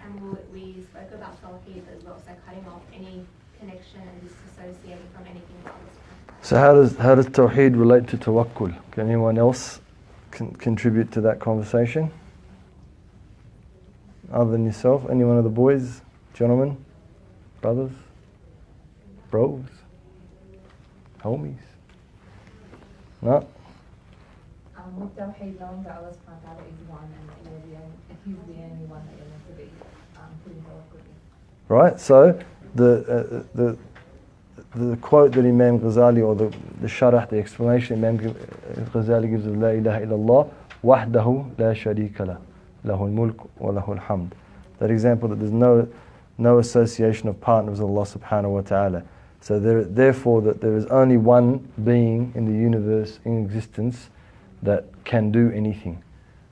And we spoke about tawheed as well, so cutting off any connection and disassociating from anything else. So how does tawheed relate to tawakkul? Can anyone else contribute to that conversation? Other than yourself? Any one of the boys, gentlemen, brothers, bros, homies? No? With tawheed, knowing that Allah subhanahu wa ta'ala is one and that He's the only one that you're meant to be putting tawakkul in. Right, so the quote that Imam Ghazali, or the sharah, the explanation Imam Ghazali gives of La ilaha illallah, wahdahu la sharika la, lahul mulk wa lahul hamd. That example that there's no association of partners with Allah subhanahu wa ta'ala. So therefore that there is only one being in the universe, in existence, that can do anything.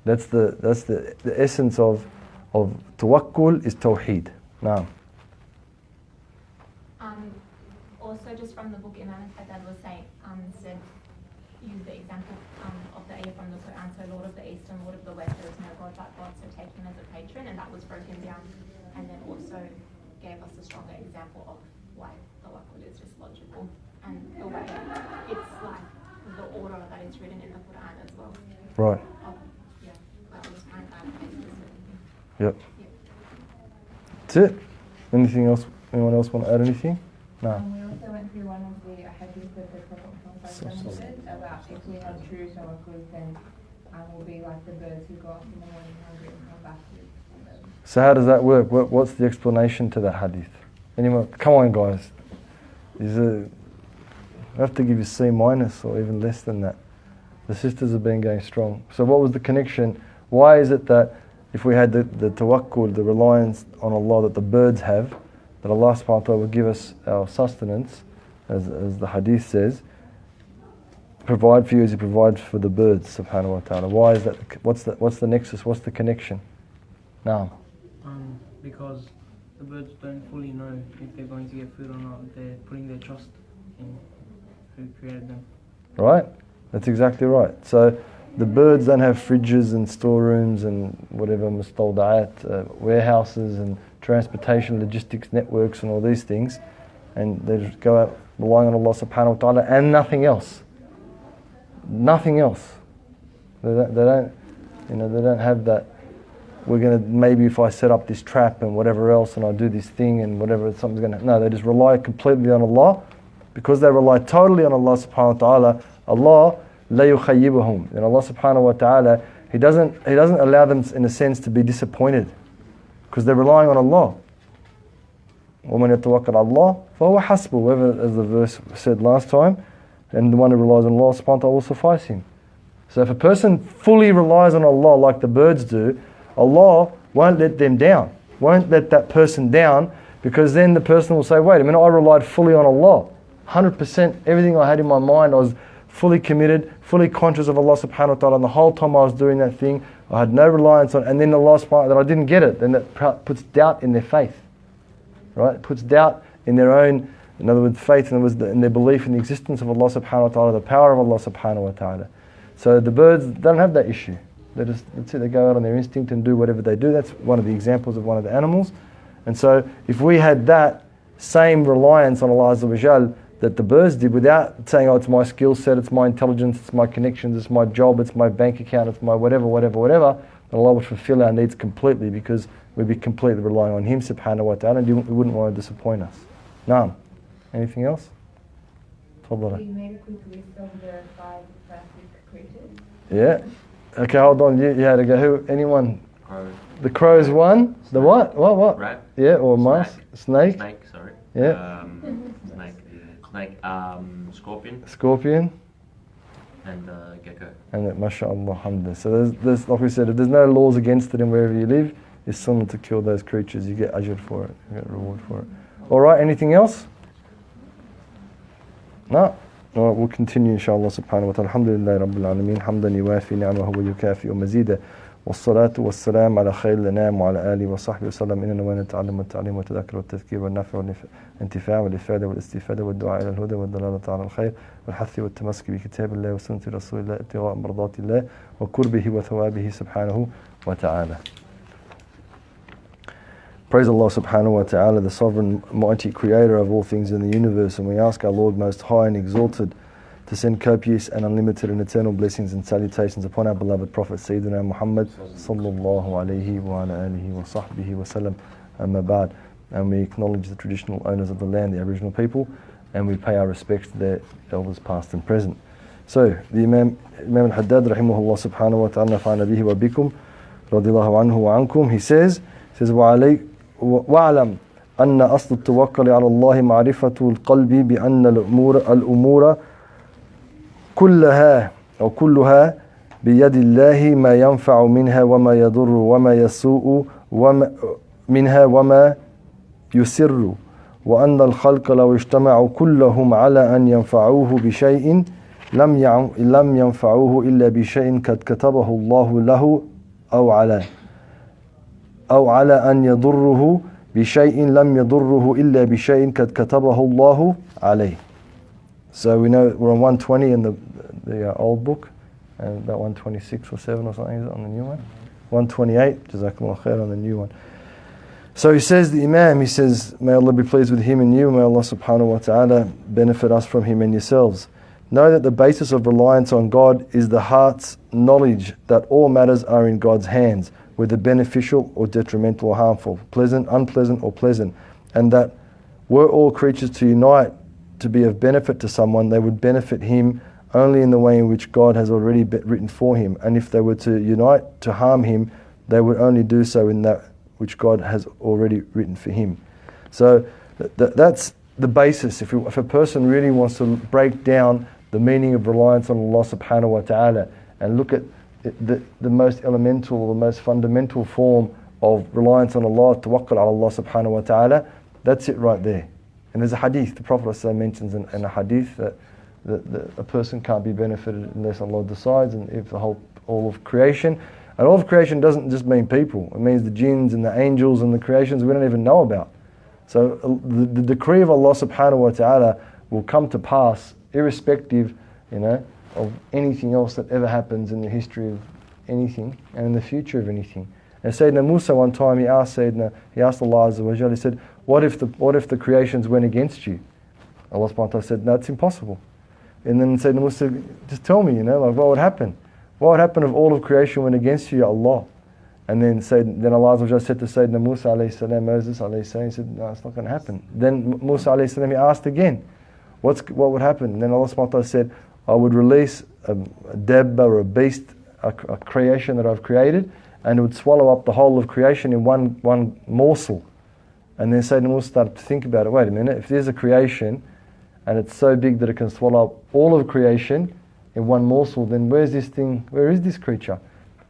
That's the essence of tawakkul is tawheed. Now. Also, just from the book, Imam al-Haddad was saying, use the example of the ayah from the Qur'an. So, Lord of the East and Lord of the West, there is no God but God. So, take him as a patron, and that was broken down. And then also gave us a stronger example of why tawakkul is just logical and the way it's like the order that is written in the Qur'an as well. Right. Yep. That's it. Anything else? Anyone else want to add anything? No. We also went through one of the hadith that the Prophet said about if we have true tawakkul, then we'll be like the birds who go off in the morning hungry and come back with them. So how does that work? What's the explanation to that hadith? Anyone? Come on, guys. I have to give you C- or even less than that. The sisters have been going strong. So what was the connection? Why is it that if we had the tawakkul, the reliance on Allah that the birds have, that Allah subhanahu wa ta'ala will give us our sustenance, as the hadith says, provide for you as He provides for the birds, subhanahu wa ta'ala. Why is that? What's the nexus? What's the connection? Now. Because the birds don't fully know if they're going to get food or not. They're putting their trust in who created them. Right? That's exactly right. So the birds don't have fridges and storerooms and whatever mustawda'at, warehouses and transportation, logistics networks and all these things, and they just go out relying on Allah subhanahu wa ta'ala and nothing else. Nothing else. They don't have that. We're going to, maybe if I set up this trap and whatever else and I do this thing and whatever, something's going to... No, they just rely completely on Allah. Because they rely totally on Allah subhanahu wa ta'ala, Allah la yukhayyibuhum. And Allah subhanahu wa ta'ala, He doesn't allow them in a sense to be disappointed. Because they're relying on Allah. وَمَنْ يَتَوَكَّلْ عَلَى اللَّهِ فَهُوَ حَسْبُهُ. Whoever, as the verse said last time, and the one who relies on Allah subhanahu wa ta'ala will suffice him. So if a person fully relies on Allah like the birds do, Allah won't let them down, won't let that person down, because then the person will say, wait a minute, I relied fully on Allah. 100%, everything I had in my mind, I was fully committed, fully conscious of Allah subhanahu wa ta'ala, and the whole time I was doing that thing, I had no reliance on, and then Allah subhanahu wa ta'ala, that I didn't get it, then that puts doubt in their faith. Right? It puts doubt in their own, in other words, faith in their belief in the existence of Allah subhanahu wa ta'ala, the power of Allah subhanahu wa ta'ala. So the birds don't have that issue. That's it, they go out on their instinct and do whatever they do. That's one of the examples of one of the animals. And so if we had that same reliance on Allah Azza wa Jal that the birds did, without saying, oh, it's my skill set, it's my intelligence, it's my connections, it's my job, it's my bank account, it's my whatever, then Allah would fulfill our needs completely, because we'd be completely relying on Him subhanahu wa ta'ala, and He wouldn't want to disappoint us. Naam. Anything else? You made a quick list of the 5 classic creatures. Yeah. Okay, hold on. You had to go. Who? Anyone? Crow. The crow's one. The what? What? Rat. Yeah, or mouse. Snake. Snake, sorry. Yeah. Snake. Scorpion. Scorpion. And gecko. And mashallah, alhamdulillah. So there's, like we said, if there's no laws against it in wherever you live, it's sunnah to kill those creatures. You get ajr for it. You get reward for it. All right. Anything else? No. All right, we'll continue inshallah subhanahu wa ta'ala. Alhamdulillah rabbil alameen. Hamdan yuwafi ni'amahu wa yukafi mazidah. والصلاة والسلام على خير الأنام وعلى آله وصحبه وسلم. إننا ونتعلم والتعليم والتذكر والتذكير والنفع والانتفاع والإفادة والاستفادة والدعاء إلى الهدى والدلالة على الخير والحث والتمسك بكتاب الله وسنة رسول الله ابتغاء مرضات الله وقربه وثوابه سبحانه وتعالى. Praise Allah subhanahu wa ta'ala, the sovereign, mighty creator of all things in the universe, and we ask our Lord most high and exalted to send copious and unlimited and eternal blessings and salutations upon our beloved Prophet Sayyidina Muhammad sallallahu alayhi wa ala alihi wa sahbihi wa sallam, amma ba'd. And we acknowledge the traditional owners of the land, the Aboriginal people, and we pay our respects to their elders past and present. So, the Imam al-Haddad rahimahullah subhanahu wa ta'ala nafa'ana bihi wa bikum radiyallahu anhu wa ankum, he says وَعَلَيْكَ وَاعْلَمْ أَنَّ أَصْلُ التَّوَكُّلِ عَلَى اللَّهِ مَعْرِفَةُ الْقَلْبِ بِأَنَّ الْأُمُورَ كلها أو كلها بيد الله ما ينفع منها وما يضر وما يسوء منها وما يسر وأن الخلق لو اجتمعوا كلهم على أن ينفعوه بشيء لم ينفعوه إلا بشيء قد كتبه الله له أو على أن يضره بشيء لم يضره إلا بشيء قد كتبه الله عليه. So we know we're on 120 in the old book, and about 126 or 7 or something is it on the new one? 128, Jazakallah khair, on the new one. So he says, the Imam, he says, may Allah be pleased with him and you, may Allah subhanahu wa ta'ala benefit us from him and yourselves. Know that the basis of reliance on God is the heart's knowledge that all matters are in God's hands, whether beneficial or detrimental or harmful, pleasant, unpleasant or pleasant, and that were all creatures to unite to be of benefit to someone, they would benefit him only in the way in which God has already written for him. And if they were to unite to harm him, they would only do so in that which God has already written for him. So that's the basis. If a person really wants to break down the meaning of reliance on Allah subhanahu wa ta'ala and look at the most elemental, or the most fundamental form of reliance on Allah, tawakkul ala Allah subhanahu wa ta'ala, that's it right there. And there's a hadith, the Prophet ﷺ mentions in a hadith that a person can't be benefited unless Allah decides, and if all of creation, and all of creation doesn't just mean people, it means the jinns and the angels and the creations we don't even know about. So the decree of Allah subhanahu wa ta'ala will come to pass irrespective, of anything else that ever happens in the history of anything and in the future of anything. And Sayyidina Musa one time, he asked Allah Azza wa Jalla, he said, what if the creations went against you? Allah subhanahu wa ta'ala said, no, it's impossible. And then Sayyidina Musa, just tell me, what would happen? What would happen if all of creation went against you, Ya Allah? And then Allah Azza wa Jalla said to Sayyidina Musa alayhi salam, Moses alayhi salam, he said, no, it's not going to happen. Then Musa alayhi salam, he asked again, what would happen? And then Allah subhanahu wa ta'ala said, I would release a dabba or a beast, a creation that I've created, and it would swallow up the whole of creation in one morsel. And then Sayyidina Musa started to think about it. Wait a minute, if there's a creation and it's so big that it can swallow up all of creation in one morsel, then where is this creature?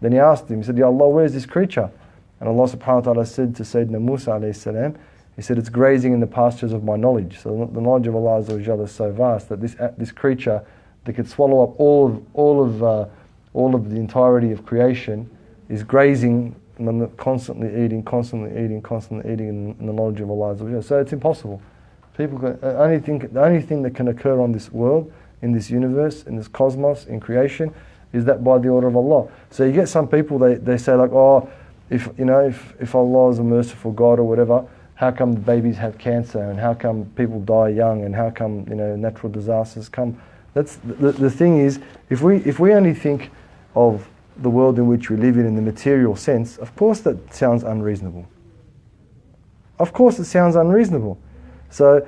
Then he asked him, he said, Ya Allah, where is this creature? And Allah subhanahu wa ta'ala said to Sayyidina Musa alayhi salam, he said, it's grazing in the pastures of my knowledge. So the knowledge of Allah Azza wa Jalla is so vast that this creature that could swallow up all of the entirety of creation is grazing and constantly eating in the knowledge of Allah Azza wa Jalla. So it's impossible. The only thing that can occur on this world, in this universe, in this cosmos, in creation, is that by the order of Allah. So you get some people, they say like, oh, if Allah is a merciful God or whatever, how come babies have cancer, and how come people die young, and how come natural disasters come? That's the thing is, if we only think of the world in which we live in the material sense, of course that sounds unreasonable. Of course it sounds unreasonable. So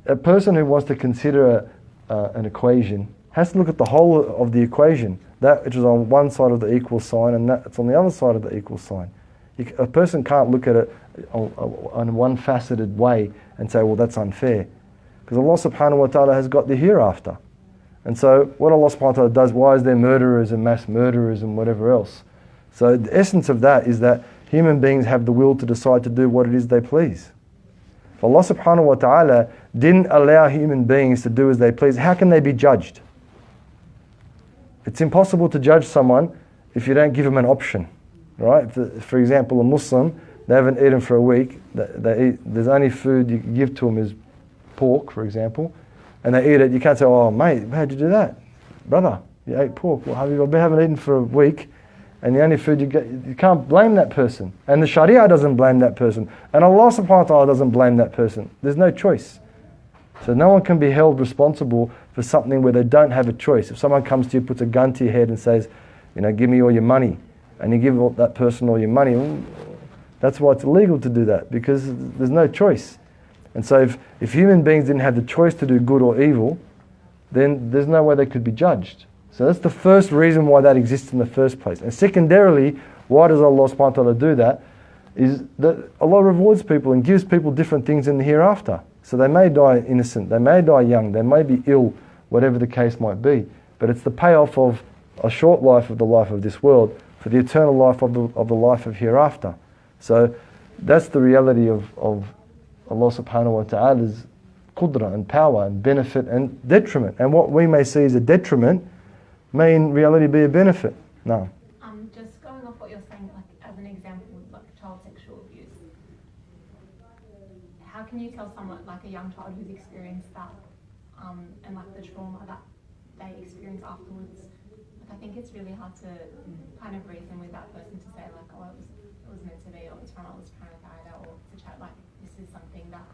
a person who wants to consider an equation has to look at the whole of the equation, that which is on one side of the equal sign and that's on the other side of the equal sign. A person can't look at it on one faceted way and say, well, that's unfair. Because Allah subhanahu wa ta'ala has got the hereafter. And so what Allah subhanahu wa ta'ala does, why is there murderers and mass murderers and whatever else? So the essence of that is that human beings have the will to decide to do what it is they please. If Allah subhanahu wa ta'ala didn't allow human beings to do as they please, how can they be judged? It's impossible to judge someone if you don't give them an option. Right? For example, a Muslim, they haven't eaten for a week, there's only food you can give to them is pork, for example, and they eat it. You can't say, oh mate, how'd you do that? Brother, you ate pork. Well, I haven't eaten for a week, and the only food you get, you can't blame that person. And the Sharia doesn't blame that person. And Allah subhanahu wa ta'ala doesn't blame that person. There's no choice. So no one can be held responsible for something where they don't have a choice. If someone comes to you, puts a gun to your head and says, give me all your money, and you give that person all your money, that's why it's illegal to do that, because there's no choice. And so if human beings didn't have the choice to do good or evil, then there's no way they could be judged. So that's the first reason why that exists in the first place. And secondarily, why does Allah subhanahu wa ta'ala do that? Is that Allah rewards people and gives people different things in the hereafter. So they may die innocent, they may die young, they may be ill, whatever the case might be. But it's the payoff of a short life of the life of this world for the eternal life of the life of hereafter. So that's the reality of Allah subhanahu wa ta'ala's qudra and power and benefit and detriment. And what we may see as a detriment may in reality be a benefit. No. Just going off what you're saying, like as an example, like child sexual abuse. How can you tell someone, like a young child who's experienced that, and like the trauma that they experience afterwards? Like I think it's really hard to kind of reason with that person to say like, oh, it was meant to be, or it's from Allah subhanahu wa ta'ala, or to chat like this is something that.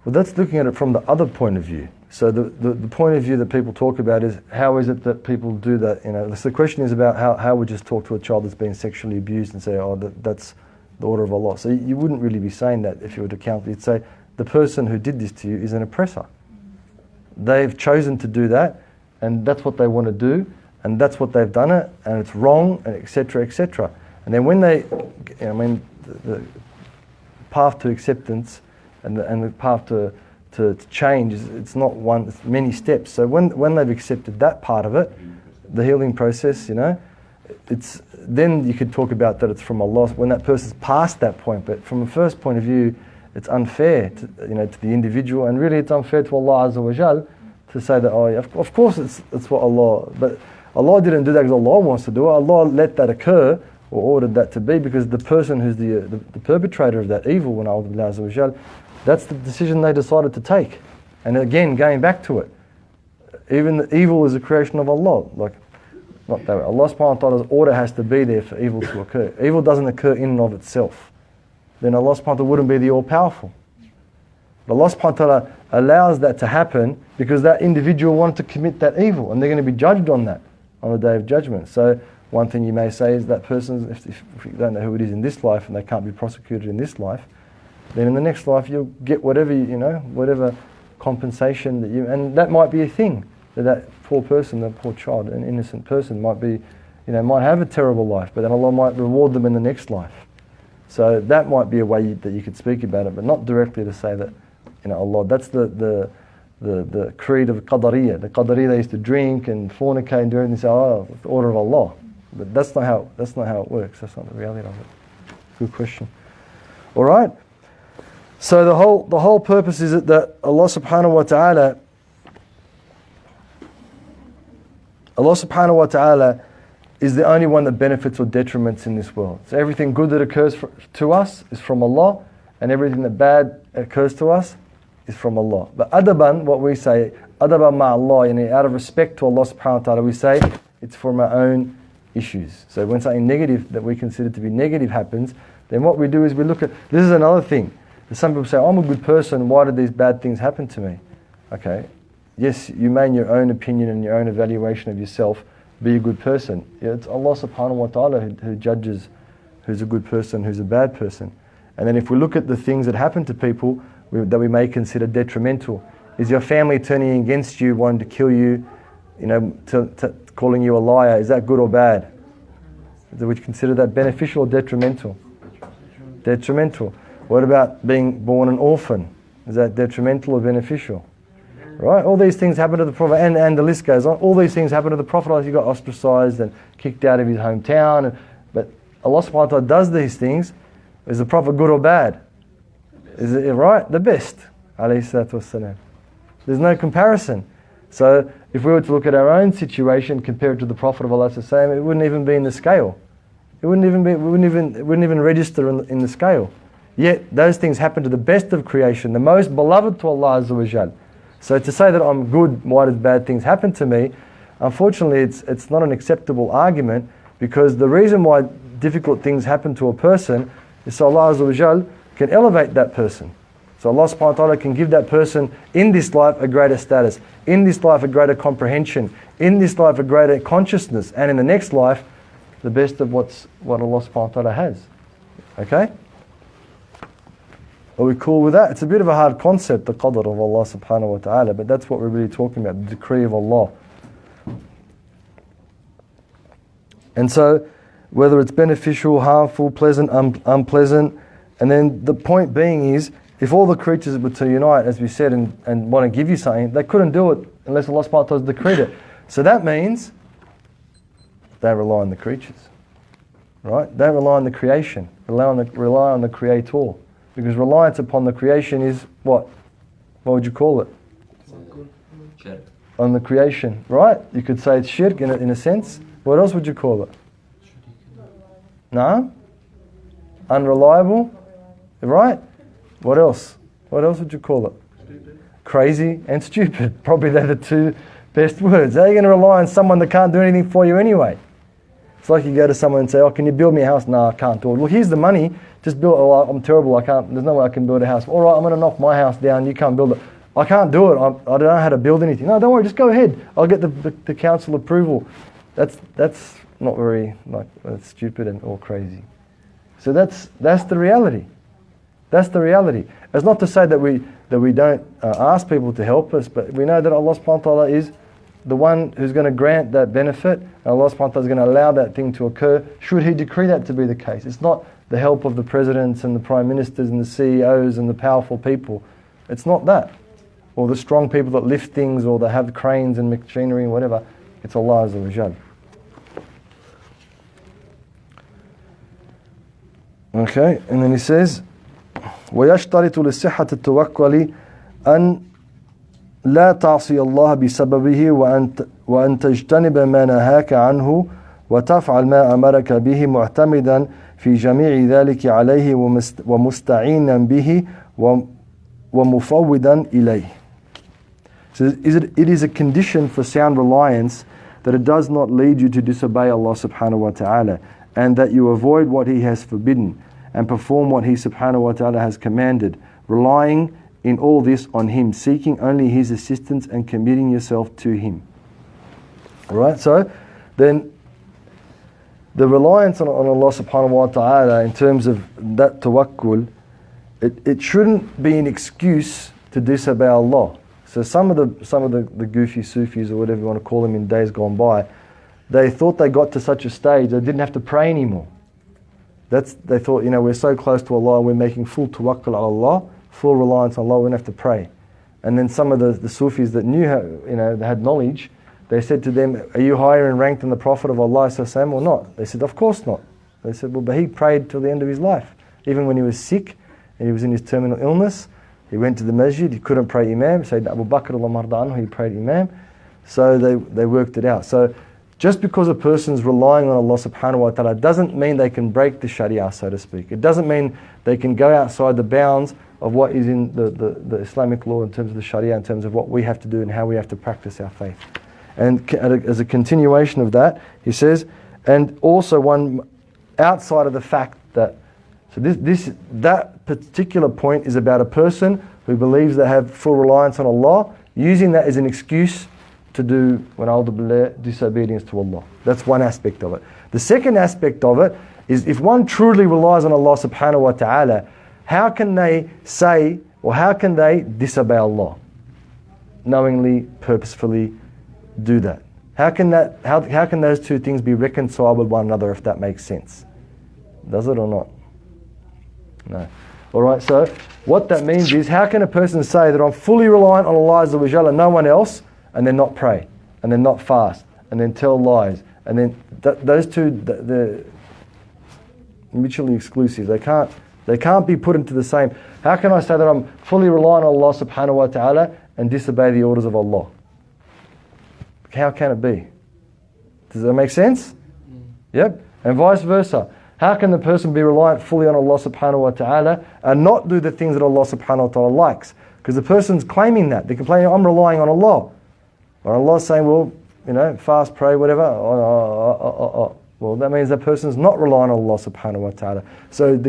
Well, that's looking at it from the other point of view. So the point of view that people talk about is how is it that people do that? So the question is about how we just talk to a child that's been sexually abused and say, oh, that's the order of Allah. So you wouldn't really be saying that if you were to count. You'd say the person who did this to you is an oppressor. They've chosen to do that, and that's what they want to do, and that's what they've done it, and it's wrong, and etc., etc. And then when they, the path to acceptance and the path to change, it's not one, it's many steps. So when they've accepted that part of it, the healing process, it's then you could talk about that it's from Allah when that person's past that point. But from a first point of view, it's unfair to the individual, and really it's unfair to Allah Azza wa Jal to say that, oh, of course it's what Allah, but Allah didn't do that because Allah wants to do it. Allah let that occur or ordered that to be because the person who's the perpetrator of that evil, when Allah Azza wa Jal, that's the decision they decided to take. And again, going back to it, even the evil is a creation of Allah. Like, not that way. Allah subhanahu wa ta'ala's order has to be there for evil to occur. Evil doesn't occur in and of itself. Then Allah subhanahu wa ta'ala wouldn't be the all-powerful. But Allah subhanahu wa ta'ala allows that to happen because that individual wanted to commit that evil, and they're going to be judged on that on the Day of Judgment. So one thing you may say is that person, if you don't know who it is in this life and they can't be prosecuted in this life, then in the next life you'll get whatever, whatever compensation that and that might be a thing, that poor person, that poor child, an innocent person might be, might have a terrible life, but then Allah might reward them in the next life. So that might be a way that you could speak about it, but not directly to say that, Allah, that's the creed of Qadariyah. The Qadariyah, they used to drink and fornicate and do everything and say, oh, it's the order of Allah. But that's not how it works. That's not the reality of it. Good question. All right. So the whole purpose is that Allah subhanahu wa ta'ala is the only one that benefits or detriments in this world. So everything good that occurs to us is from Allah, and everything that bad occurs to us is from Allah. But adaban, what we say, adaban ma'allah, out of respect to Allah subhanahu wa ta'ala, we say it's from our own issues. So when something negative that we consider to be negative happens, then what we do is we look at, this is another thing. Some people say, I'm a good person, why did these bad things happen to me? Okay, yes, you may in your own opinion and your own evaluation of yourself be a good person. Yeah, it's Allah subhanahu wa ta'ala who judges who's a good person, who's a bad person. And then if we look at the things that happen to people that we may consider detrimental, is your family turning against you, wanting to kill you, calling you a liar, is that good or bad? Would you consider that beneficial or detrimental? Detrimental. What about being born an orphan? Is that detrimental or beneficial? Right? All these things happen to the Prophet, and the list goes on. All these things happen to the Prophet. He got ostracized and kicked out of his hometown. But Allah subhanahu wa ta'ala does these things. Is the Prophet good or bad? Is it right? The best. Alayhi salatu wassalam. There's no comparison. So if we were to look at our own situation compared to the Prophet of Allah, it wouldn't even be in the scale. It wouldn't even register in the scale. Yet those things happen to the best of creation, the most beloved to Allah Azza wa Jal. So to say that I'm good, why did bad things happen to me? Unfortunately, it's not an acceptable argument, Because the reason why difficult things happen to a person is so Allah Azza wa Jal can elevate that person. So Allah subhanahu wa ta'ala can give that person in this life a greater status, in this life a greater comprehension, in this life a greater consciousness, and in the next life the best of what Allah subhanahu wa ta'ala has. Okay? Are we cool with that? It's a bit of a hard concept, the qadr of Allah subhanahu wa ta'ala, but that's what we're really talking about, the decree of Allah. And so, whether it's beneficial, harmful, pleasant, unpleasant, and then the point being is, if all the creatures were to unite, as we said, and want to give you something, they couldn't do it unless Allah subhanahu wa ta'ala decreed it. So that means they rely on the creatures. Right? They rely on the creation. Rely on the creator. Because reliance upon the creation is what? What would you call it? Shirk. On the creation. Right? You could say it's shirk in a sense. What else would you call it? No? Unreliable? Right? What else? What else would you call it? Stupid. Crazy and stupid. Probably they're the two best words. How are you going to rely on someone that can't do anything for you anyway? It's like you go to someone and say, oh, can you build me a house? No, I can't do it. Well, here's the money. Just build it. Oh, I'm terrible. I can't. There's no way I can build a house. All right, I'm going to knock my house down. You can't build it. I can't do it. I don't know how to build anything. No, don't worry. Just go ahead. I'll get the council approval. That's not very, that's stupid or crazy. So that's the reality. That's the reality. It's not to say that we don't ask people to help us, but we know that Allah subhanahu wa ta'ala is the one who's going to grant that benefit, and Allah subhanahu wa ta'ala is going to allow that thing to occur should He decree that to be the case. It's not the help of the presidents and the prime ministers and the CEOs and the powerful people. It's not that. Or the strong people that lift things or that have cranes and machinery and whatever. It's Allah Azza wa Jal. Okay, and then he says, وَيَشْتَرِطُ لِصِحَّةِ التَّوَكُّلِ أَنْ لا تعصي الله بسببه وأن تجتنب ما نهاك عنه وتفعل ما أمرك به معتمدا في جميع ذلك عليه ومستعينا به ومفوضا إليه. So it is a condition for sound reliance that it does not lead you to disobey Allah subhanahu wa ta'ala, and that you avoid what He has forbidden and perform what He subhanahu wa ta'ala has commanded, relying in all this on Him, seeking only His assistance and committing yourself to Him. Alright, so then the reliance on Allah subhanahu wa ta'ala in terms of that tawakkul, it shouldn't be an excuse to disobey Allah. So some of the goofy Sufis or whatever you want to call them in days gone by, they thought they got to such a stage they didn't have to pray anymore. They thought, we're so close to Allah, we're making full tawakkul ala Allah, full reliance on Allah, we don't have to pray. And then some of the Sufis that knew how, they had knowledge, they said to them, are you higher in rank than the Prophet of Allah or not? They said, of course not. They said, well, but he prayed till the end of his life. Even when he was sick and he was in his terminal illness, he went to the masjid, he couldn't pray Imam. Sayyidina Abu Bakr he prayed Imam. So they worked it out. So just because a person's relying on Allah subhanahu wa ta'ala doesn't mean they can break the Sharia, so to speak. It doesn't mean they can go outside the bounds of what is in the Islamic law in terms of the Sharia, in terms of what we have to do and how we have to practice our faith. And as a continuation of that, he says, and also one outside of the fact that, so that particular point is about a person who believes they have full reliance on Allah, using that as an excuse to do disobedience to Allah. That's one aspect of it. The second aspect of it is if one truly relies on Allah subhanahu wa ta'ala, how can they say, or how can they disobey Allah? Knowingly, purposefully do that. How can those two things be reconciled with one another, if that makes sense? Does it or not? No. Alright, so what that means is, how can a person say that I'm fully reliant on Allah Azza wa Jalla and no one else, and then not pray, and then not fast, and then tell lies, and then those two, they're mutually exclusive. They can't be put into the same. How can I say that I'm fully reliant on Allah subhanahu wa ta'ala and disobey the orders of Allah? How can it be? Does that make sense? Yep. And vice versa. How can the person be reliant fully on Allah subhanahu wa ta'ala and not do the things that Allah subhanahu wa ta'ala likes? Because the person's claiming that. They're complaining, I'm relying on Allah. Or Allah's saying, well, fast, pray, whatever. Well, that means that person is not relying on Allah subhanahu wa ta'ala. So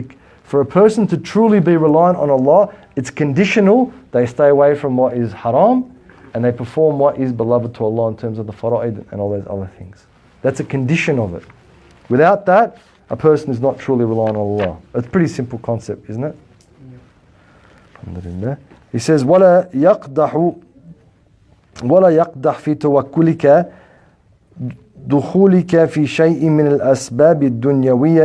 for a person to truly be reliant on Allah, it's conditional. They stay away from what is haram and they perform what is beloved to Allah in terms of the fara'id and all those other things. That's a condition of it. Without that, a person is not truly relying on Allah. It's a pretty simple concept, isn't it? Alhamdulillah. He says, وَلَا يَقْدَحُ فِي تَوَكُّلِكَ دخولك في شيء من الأسباب الدنيوية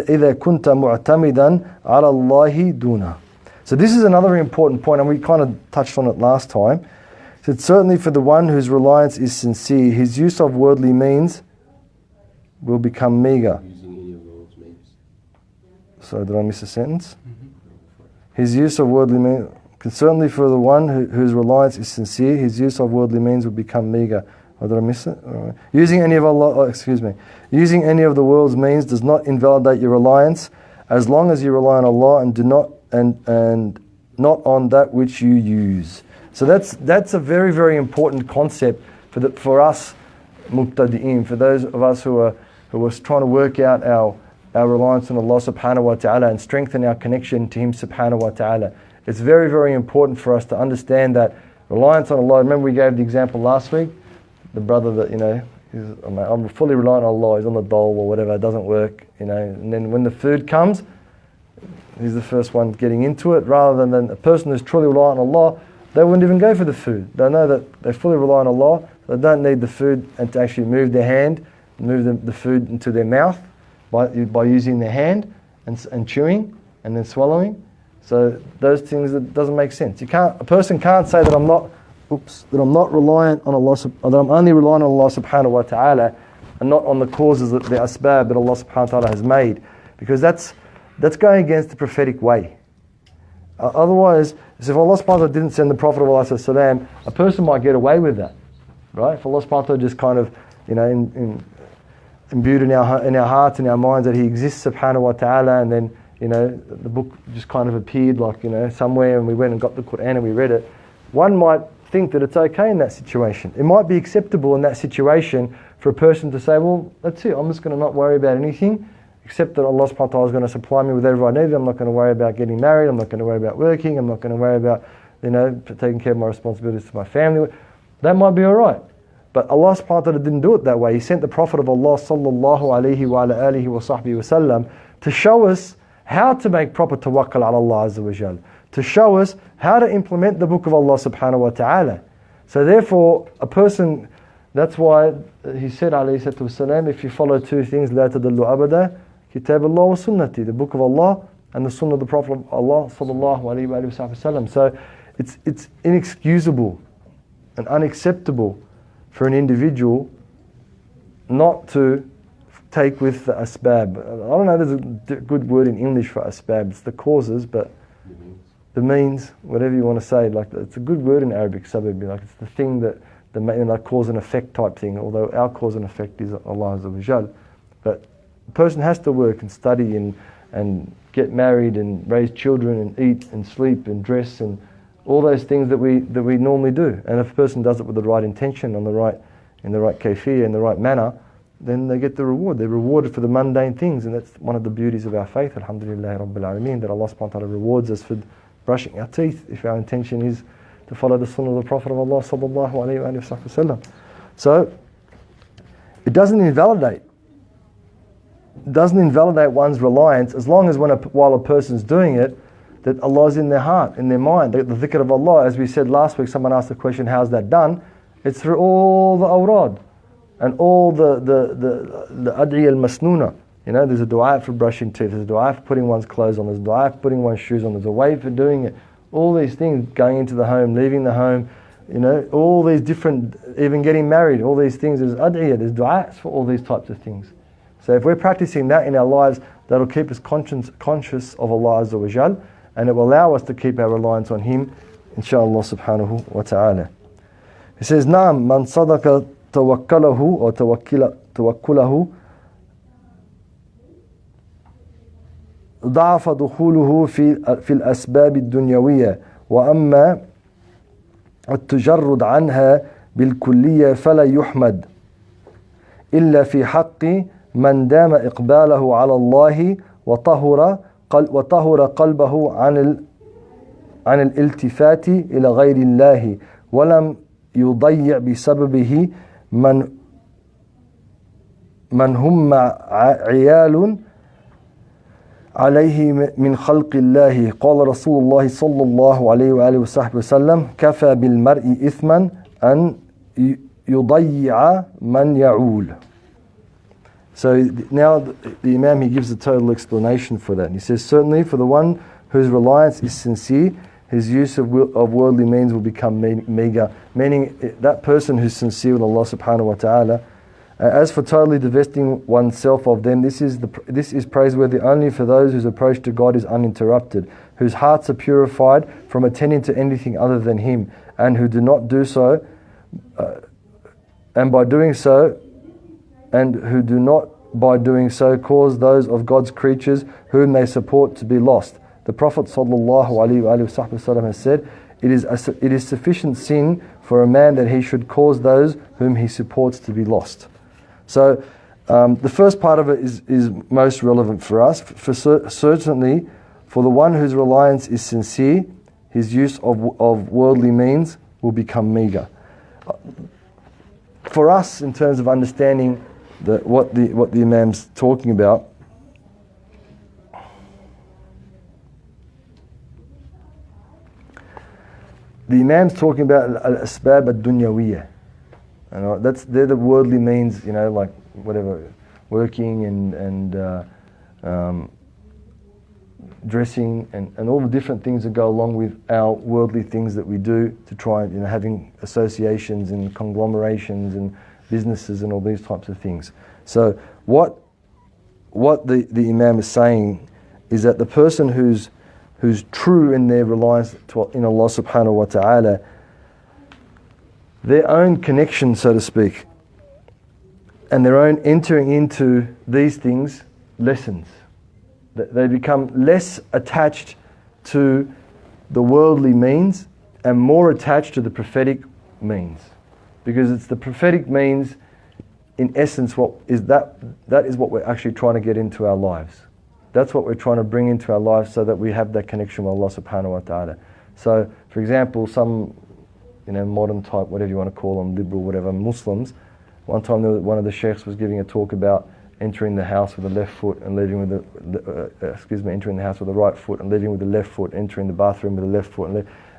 إذا كنت معتمدا على الله دونه. So this is another important point, and we kind of touched on it last time. It said, certainly for the one whose reliance is sincere, his use of worldly means will become meager. Using any of those means. So did I miss a sentence? His use of worldly means, certainly for the one whose reliance is sincere, his use of worldly means will become meager. Or did I miss it? Right. Using any of the world's means does not invalidate your reliance, as long as you rely on Allah and do not and not on that which you use. So that's a very, very important concept for us mubtadi'in, for those of us who are trying to work out our reliance on Allah subhanahu wa ta'ala and strengthen our connection to Him subhanahu wa ta'ala. It's very, very important for us to understand that reliance on Allah. Remember we gave the example last week, the brother that, I'm fully reliant on Allah, he's on the dole or whatever, it doesn't work, and then when the food comes, he's the first one getting into it, rather than a person who's truly reliant on Allah, they wouldn't even go for the food. They know that they fully rely on Allah, they don't need the food and to actually move their hand, move the food into their mouth by using their hand and chewing and then swallowing. So those things, that doesn't make sense. A person can't say that I'm not reliant on Allah, that I'm only relying on Allah subhanahu wa ta'ala and not on the causes, the asbab that Allah subhanahu wa ta'ala has made, because that's going against the prophetic way. Otherwise, if Allah subhanahu wa ta'ala didn't send the Prophet of Allah, a person might get away with that, right? If Allah subhanahu wa ta'ala just kind of, imbued in our hearts and our minds that He exists subhanahu wa ta'ala, and then, the book just kind of appeared somewhere and we went and got the Qur'an and we read it, one might think that it's okay in that situation. It might be acceptable in that situation for a person to say, well, that's it, I'm just going to not worry about anything, except that Allah subhanahu wa ta'ala is going to supply me with whatever I need. I'm not going to worry about getting married, I'm not going to worry about working, I'm not going to worry about, taking care of my responsibilities to my family. That might be alright. But Allah subhanahu wa ta'ala didn't do it that way. He sent the Prophet of Allah sallallahu alayhi wa ala alihi wa sahbihi wa sallam to show us how to make proper tawakkul ala Allah azza wa jal, to show us how to implement the book of Allah subhanahu wa ta'ala. So therefore, a person, that's why he said alayhi salatu wasalam, if you follow two things, la tadallu abada, kitab Allah wa sunnati, the book of Allah and the sunnah of the Prophet of Allah sallallahu alayhi wa sallam. So it's inexcusable and unacceptable for an individual not to take with the asbab. I don't know, there's a good word in English for asbab. It's the causes, but the means, whatever you want to say. It's a good word in Arabic, sabab. It's the thing that cause and effect type thing. Although our cause and effect is Allah azza wa jal. But a person has to work and study and get married and raise children and eat and sleep and dress and all those things that we normally do. And if a person does it with the right intention, in the right kayfiyah, in the right manner, then they get the reward. They're rewarded for the mundane things, and that's one of the beauties of our faith, alhamdulillah rabbil alameen, that Allah subhanahu wa ta'ala rewards us for brushing our teeth if our intention is to follow the sunnah of the Prophet of Allah sallallahu alayhi wa sallam. So it doesn't invalidate one's reliance, as long as while a person's doing it, that Allah's in their heart, in their mind. The dhikr of Allah, as we said last week, someone asked the question, how's that done? It's through all the awrad and all the ad'iyah al-masnuna. There's a dua for brushing teeth, there's a dua for putting one's clothes on, there's a dua for putting one's shoes on, there's a way for doing it. All these things, going into the home, leaving the home, all these different, even getting married, all these things, there's ad'iyah, there's du'as for all these types of things. So if we're practicing that in our lives, that'll keep us conscious of Allah azza wa jal, and it will allow us to keep our reliance on Him, inshaAllah subhanahu wa ta'ala. He says, Naam, man sadaka tawakkalahu or tawakkulahu ضعف دخوله في الأسباب الدنيوية وأما التجرد عنها بالكلية فلا يحمد إلا في حق من دام إقباله على الله وطهر قلبه عن الالتفات إلى غير الله ولم يضيع بسببه من هم عيال عليه من خلق الله. قال رسول الله صلى الله عليه وآله وصحبه وسلم كفى بالمرء إثما أن يضيع من يعول. So now the Imam, he gives a total explanation for that. He says, certainly for the one whose reliance is sincere, his use of worldly means will become meager. Meaning that person who's sincere with Allah subhanahu wa ta'ala, as for totally divesting oneself of them, this is praiseworthy only for those whose approach to God is uninterrupted, whose hearts are purified from attending to anything other than Him, and who do not do so, and who do not by doing so cause those of God's creatures whom they support to be lost. The Prophet ﷺ has said, it is sufficient sin for a man that he should cause those whom he supports to be lost. So the first part of it is most relevant for us. Certainly for the one whose reliance is sincere, his use of worldly means will become meager. For us, in terms of understanding what the Imam's talking about, the Imam's talking about al-asbab al-dunyawiyya. They're the worldly means, like whatever, working and dressing and all the different things that go along with our worldly things that we do to try and, having associations and conglomerations and businesses and all these types of things. So what the Imam is saying is that the person who's true in their reliance in Allah subhanahu wa ta'ala, their own connection, so to speak, and their own entering into these things lessens. They become less attached to the worldly means and more attached to the prophetic means. Because it's the prophetic means, in essence, that is what we're actually trying to get into our lives. That's what we're trying to bring into our lives so that we have that connection with Allah subhanahu wa ta'ala. So, for example, some modern type, whatever you want to call them, liberal, whatever, Muslims, one time one of the sheikhs was giving a talk about entering the house with the left foot and leaving with entering the house with the right foot and leaving with the left foot, entering the bathroom with the left foot.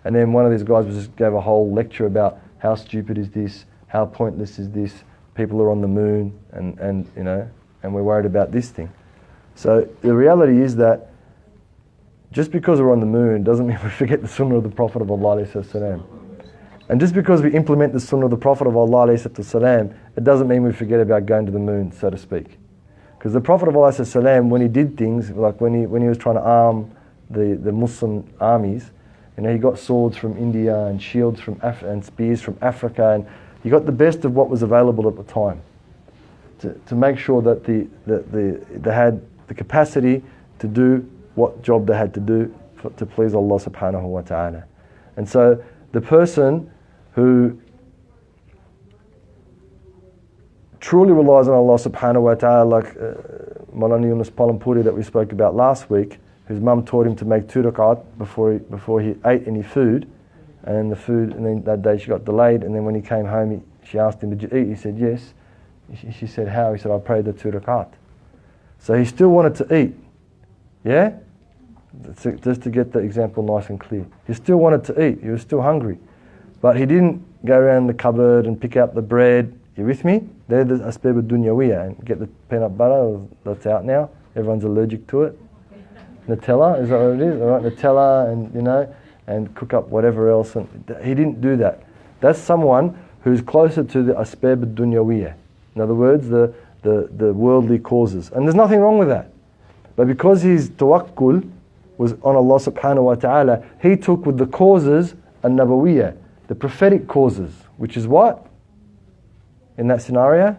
And then one of these guys just gave a whole lecture about how stupid is this, how pointless is this, people are on the moon, and we're worried about this thing. So the reality is that just because we're on the moon doesn't mean we forget the sunnah of the Prophet of Allah alayhi salam. And just because we implement the sunnah of the Prophet of Allah alayhi salam, it doesn't mean we forget about going to the moon, so to speak. Because the Prophet of Allah alayhi salam, when he did things, like when he was trying to arm the Muslim armies, he got swords from India and shields from and spears from Africa, and he got the best of what was available at the time to make sure that they had the capacity to do what job they had to do to please Allah subhanahu wa ta'ala. And so the person who truly relies on Allah subhanahu wa ta'ala, like Maulana Yunus Palampuri that we spoke about last week, whose mum taught him to make 2 rakat before he ate any food, and then that day she got delayed, and then when he came home she asked him, "Did you eat?" He said, "Yes." She said, "How?" He said, "I prayed the 2 rakat." So he still wanted to eat. Yeah? Just to get the example nice and clear. He still wanted to eat. He was still hungry. But he didn't go around the cupboard and pick out the bread. You with me? They're the asbab al-dunyawiyya. And get the peanut butter that's out now. Everyone's allergic to it. Nutella, is that what it is? All right, Nutella and cook up whatever else. And he didn't do that. That's someone who's closer to the asbab al-dunyawiyya. In other words, the worldly causes. And there's nothing wrong with that. But because his tawakkul was on Allah subhanahu wa ta'ala, he took with the causes an-nabawiyya, the prophetic causes, which is what? In that scenario?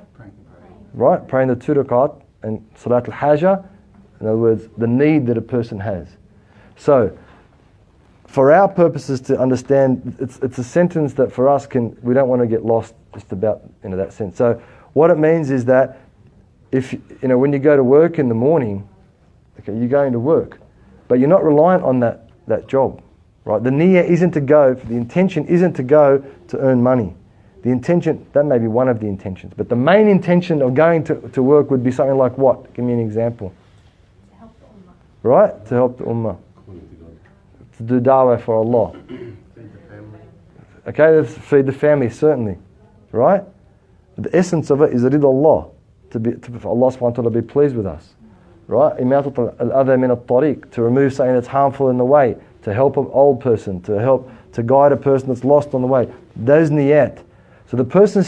Right, praying the 2 rakat and salat al-haja, in other words, the need that a person has. So, for our purposes to understand, it's a sentence that for us we don't want to get lost just about that sense. So, what it means is that if when you go to work in the morning, okay, you're going to work, but you're not reliant on that job, right? The niyyah isn't to go. The intention isn't to go to earn money. The intention, that may be one of the intentions, but the main intention of going to work would be something like what? Give me an example. To help the ummah. Right? To help the ummah. To do da'wah for Allah. Okay, let's feed the family, certainly. Right? The essence of it is rid Allah. For Allah subhanahu wa ta'ala be pleased with us. Right? Imatat al-adha min al-tariq. To remove something that's harmful in the way. To help an old person. To guide a person that's lost on the way. Those niyat. So the person is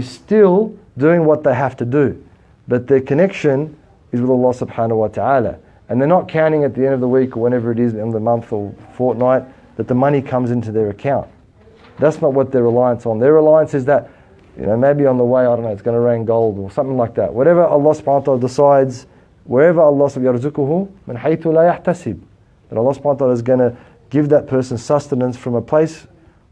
still doing what they have to do. But their connection is with Allah subhanahu wa ta'ala. And they're not counting at the end of the week or whenever it is, in the month or fortnight, that the money comes into their account. That's not what their reliance on. Their reliance is that, maybe on the way, I don't know, it's going to rain gold or something like that. Whatever Allah subhanahu wa ta'ala decides, wherever Allah subhanahu wa ta'ala yarzuquhu min haythu la yahtasib, that Allah subhanahu wa ta'ala is going to give that person sustenance from a place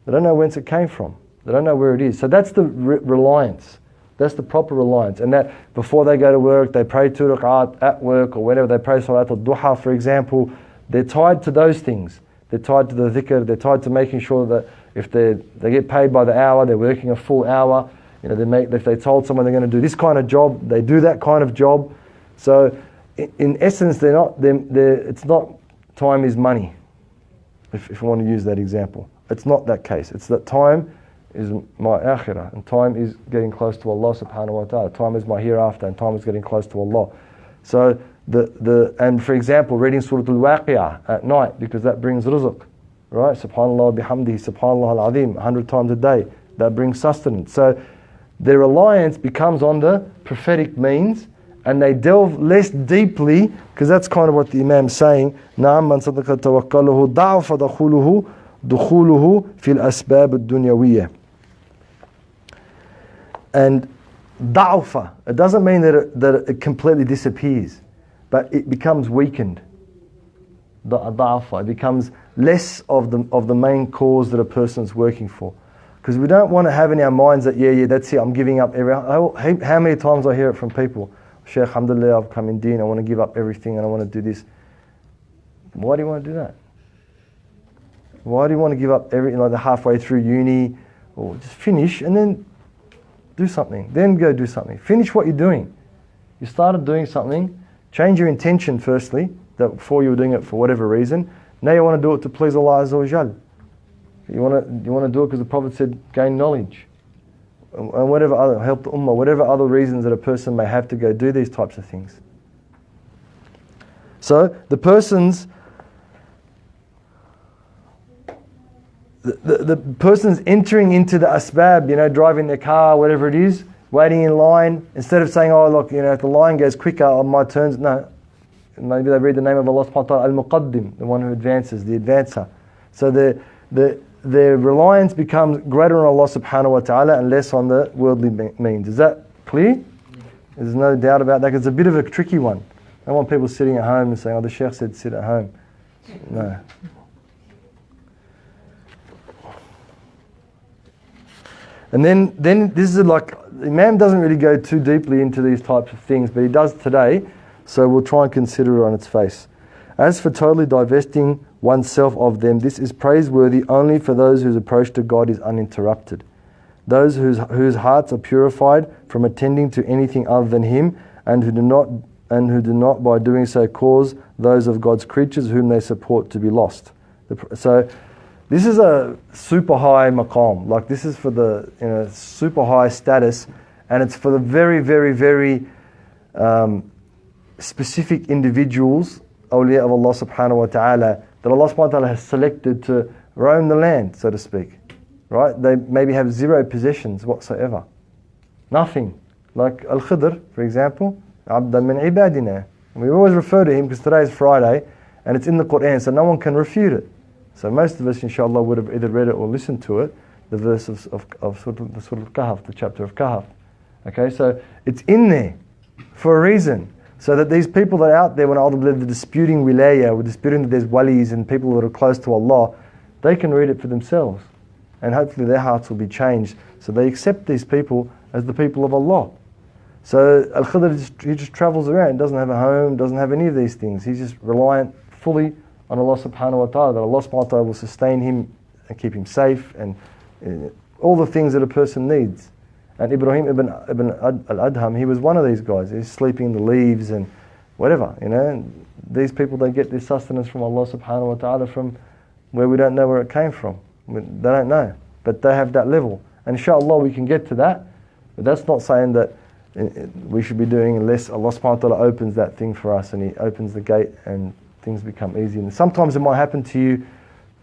they don't know whence it came from. They don't know where it is. So that's the reliance. That's the proper reliance. And that before they go to work, they pray 2 rak'at at work or whenever they pray salat al-duha, for example, they're tied to those things. They're tied to the dhikr. They're tied to making sure that if they get paid by the hour, they're working a full hour. If they told someone they're going to do this kind of job, they do that kind of job. So in essence, it's not time is money, if I want to use that example. It's not that case. It's that time is my akhirah, and time is getting close to Allah subhanahu wa ta'ala. Time is my hereafter, and time is getting close to Allah. So and for example, reading Surah Al-Waqi'ah at night, because that brings rizq, right? Subhanallah bihamdihi, subhanallah al-azim, 100 times a day. That brings sustenance. So their reliance becomes on the prophetic means, and they delve less deeply, because that's kind of what the Imam's saying. Na'am man sadaqa tawakkaluhu da'fa dukhuluhu fil asbab ad-dunyawiyya. And da'fa, it doesn't mean that it completely disappears, but it becomes weakened. Da'fa, it becomes less of the main cause that a person's working for. Because we don't want to have in our minds that, that's it, I'm giving up everything. How many times I hear it from people? Shaykh, alhamdulillah, I've come in deen, I want to give up everything and I want to do this. Why do you want to do that? Why do you want to give up everything, like halfway through uni, or just finish and then do something, then go do something. Finish what you're doing. You started doing something, change your intention firstly, that before you were doing it for whatever reason. Now you want to do it to please Allah Azza wa Jal. You want to do it because the Prophet said, gain knowledge. And whatever other, help the ummah, whatever other reasons that a person may have to go do these types of things. So the person's entering into the asbab, driving their car, whatever it is, waiting in line, instead of saying, oh look, if the line goes quicker, my turn's, no. Maybe they read the name of Allah subhanahu wa ta'ala, al-Muqaddim, the one who advances, the advancer. So their reliance becomes greater on Allah subhanahu wa ta'ala and less on the worldly means. Is that clear? There's no doubt about that, because it's a bit of a tricky one. I don't want people sitting at home and saying, oh, the Shaykh said sit at home. No. And then this is like, Imam doesn't really go too deeply into these types of things, but he does today, so we'll try and consider it on its face. As for totally divesting oneself of them, this is praiseworthy only for those whose approach to God is uninterrupted. Those whose hearts are purified from attending to anything other than Him, and who do not by doing so cause those of God's creatures whom they support to be lost. So this is a super high maqam, like this is for the super high status, and it's for the very, very, very specific individuals, awliya of Allah subhanahu wa ta'ala, that Allah subhanahu wa ta'ala has selected to roam the land, so to speak. Right? They maybe have zero possessions whatsoever. Nothing. Like al-Khidr, for example, abdan min ibadina. And we always refer to him because today is Friday and it's in the Qur'an, so no one can refute it. So most of us, inshallah, would have either read it or listened to it, the verse of Surah Al-Kahf, the chapter of Kahf. Okay, so it's in there for a reason. So that these people that are out there, when they're disputing wilayah, or disputing that there's walis and people that are close to Allah, they can read it for themselves. And hopefully their hearts will be changed. So they accept these people as the people of Allah. So al-Haddad, he just travels around, doesn't have a home, doesn't have any of these things. He's just reliant fully on Allah subhanahu wa ta'ala, that Allah subhanahu wa ta'ala will sustain him and keep him safe and all the things that a person needs. And Ibrahim ibn al-Adham, he was one of these guys. He's sleeping in the leaves and whatever, you know. And these people, they get their sustenance from Allah subhanahu wa ta'ala from where we don't know where it came from. They don't know, but they have that level. And inshallah we can get to that, but that's not saying that we should be doing unless Allah subhanahu wa ta'ala opens that thing for us and He opens the gate and things become easy. And sometimes it might happen to you,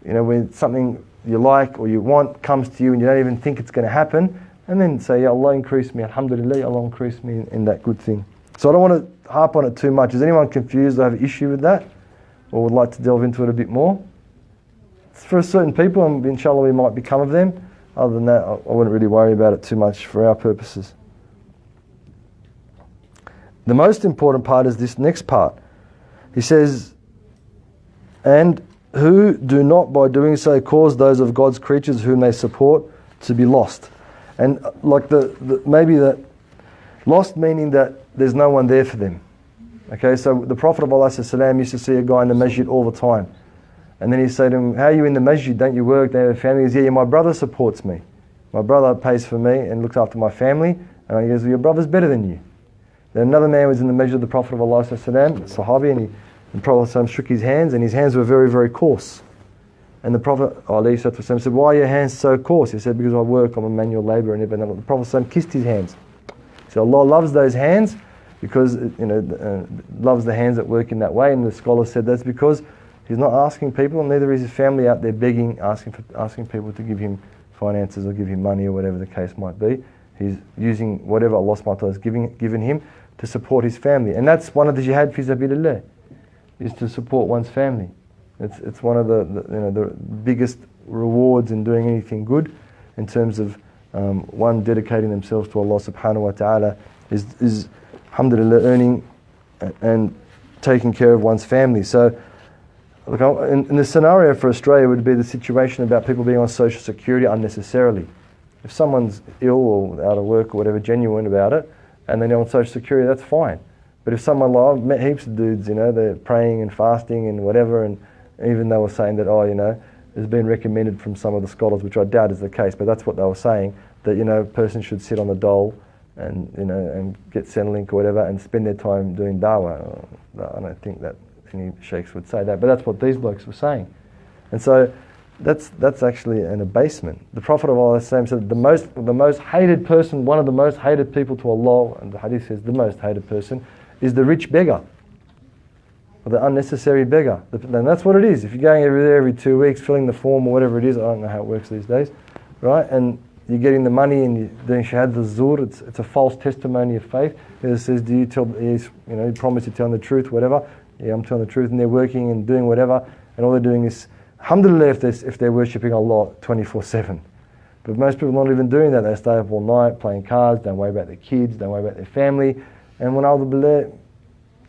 you know, when something you like or you want comes to you and you don't even think it's going to happen, and then say, Ya Allah increase me, alhamdulillah, Allah increase me in that good thing. So I don't want to harp on it too much. Is anyone confused or have an issue with that? Or would like to delve into it a bit more? It's for certain people, and inshallah we might become of them. Other than that, I wouldn't really worry about it too much for our purposes. The most important part is this next part. He says, and who do not by doing so cause those of God's creatures whom they support to be lost. And like maybe that lost meaning that there's no one there for them. Okay, so the Prophet of Allah used to see a guy in the masjid all the time. And then he'd say to him, how are you in the masjid? Don't you work? Don't you have a family? He goes, yeah, my brother supports me. My brother pays for me and looks after my family. And he goes, well, your brother's better than you. Then another man was in the masjid of the Prophet of Allah, Sahabi, and the Prophet shook his hands, and his hands were very, very coarse. And the Prophet said, why are your hands so coarse? He said, because I work, I'm a manual labourer. And the Prophet kissed his hands. So Allah loves those hands because, loves the hands that work in that way. And the scholar said that's because He's not asking people, and neither is his family out there begging, asking people to give him finances or give him money or whatever the case might be. He's using whatever Allah subhanahu wa ta'ala has given him to support his family. And that's one of the jihad fi sabilillah, is to support one's family. It's one of the biggest rewards in doing anything good, in terms of one dedicating themselves to Allah subhanahu wa ta'ala, is alhamdulillah earning and taking care of one's family. So look, in the scenario for Australia would be the situation about people being on social security unnecessarily. If someone's ill or out of work or whatever, genuine about it, and they're on social security, that's fine. But if someone, like, I've met heaps of dudes, they're praying and fasting and whatever, and even they were saying that, it's been recommended from some of the scholars, which I doubt is the case, but that's what they were saying, that, a person should sit on the dole and, and get Centrelink or whatever and spend their time doing dawah. I don't think that any sheikhs would say that, but that's what these blokes were saying. And so that's actually an abasement. The Prophet of Allah said the most hated person, one of the most hated people to Allah, and the hadith says the most hated person, is the rich beggar, or the unnecessary beggar. And that's what it is. If you're going every 2 weeks, filling the form or whatever it is, I don't know how it works these days, right? And you're getting the money and you're doing shahad al-zur, it's a false testimony of faith. It says, do you tell, you promise you're telling the truth, whatever. Yeah, I'm telling the truth, and they're working and doing whatever, and all they're doing is, alhamdulillah, if they're worshipping Allah 24/7. But most people are not even doing that. They stay up all night playing cards, don't worry about their kids, don't worry about their family. And when alhamdulillah,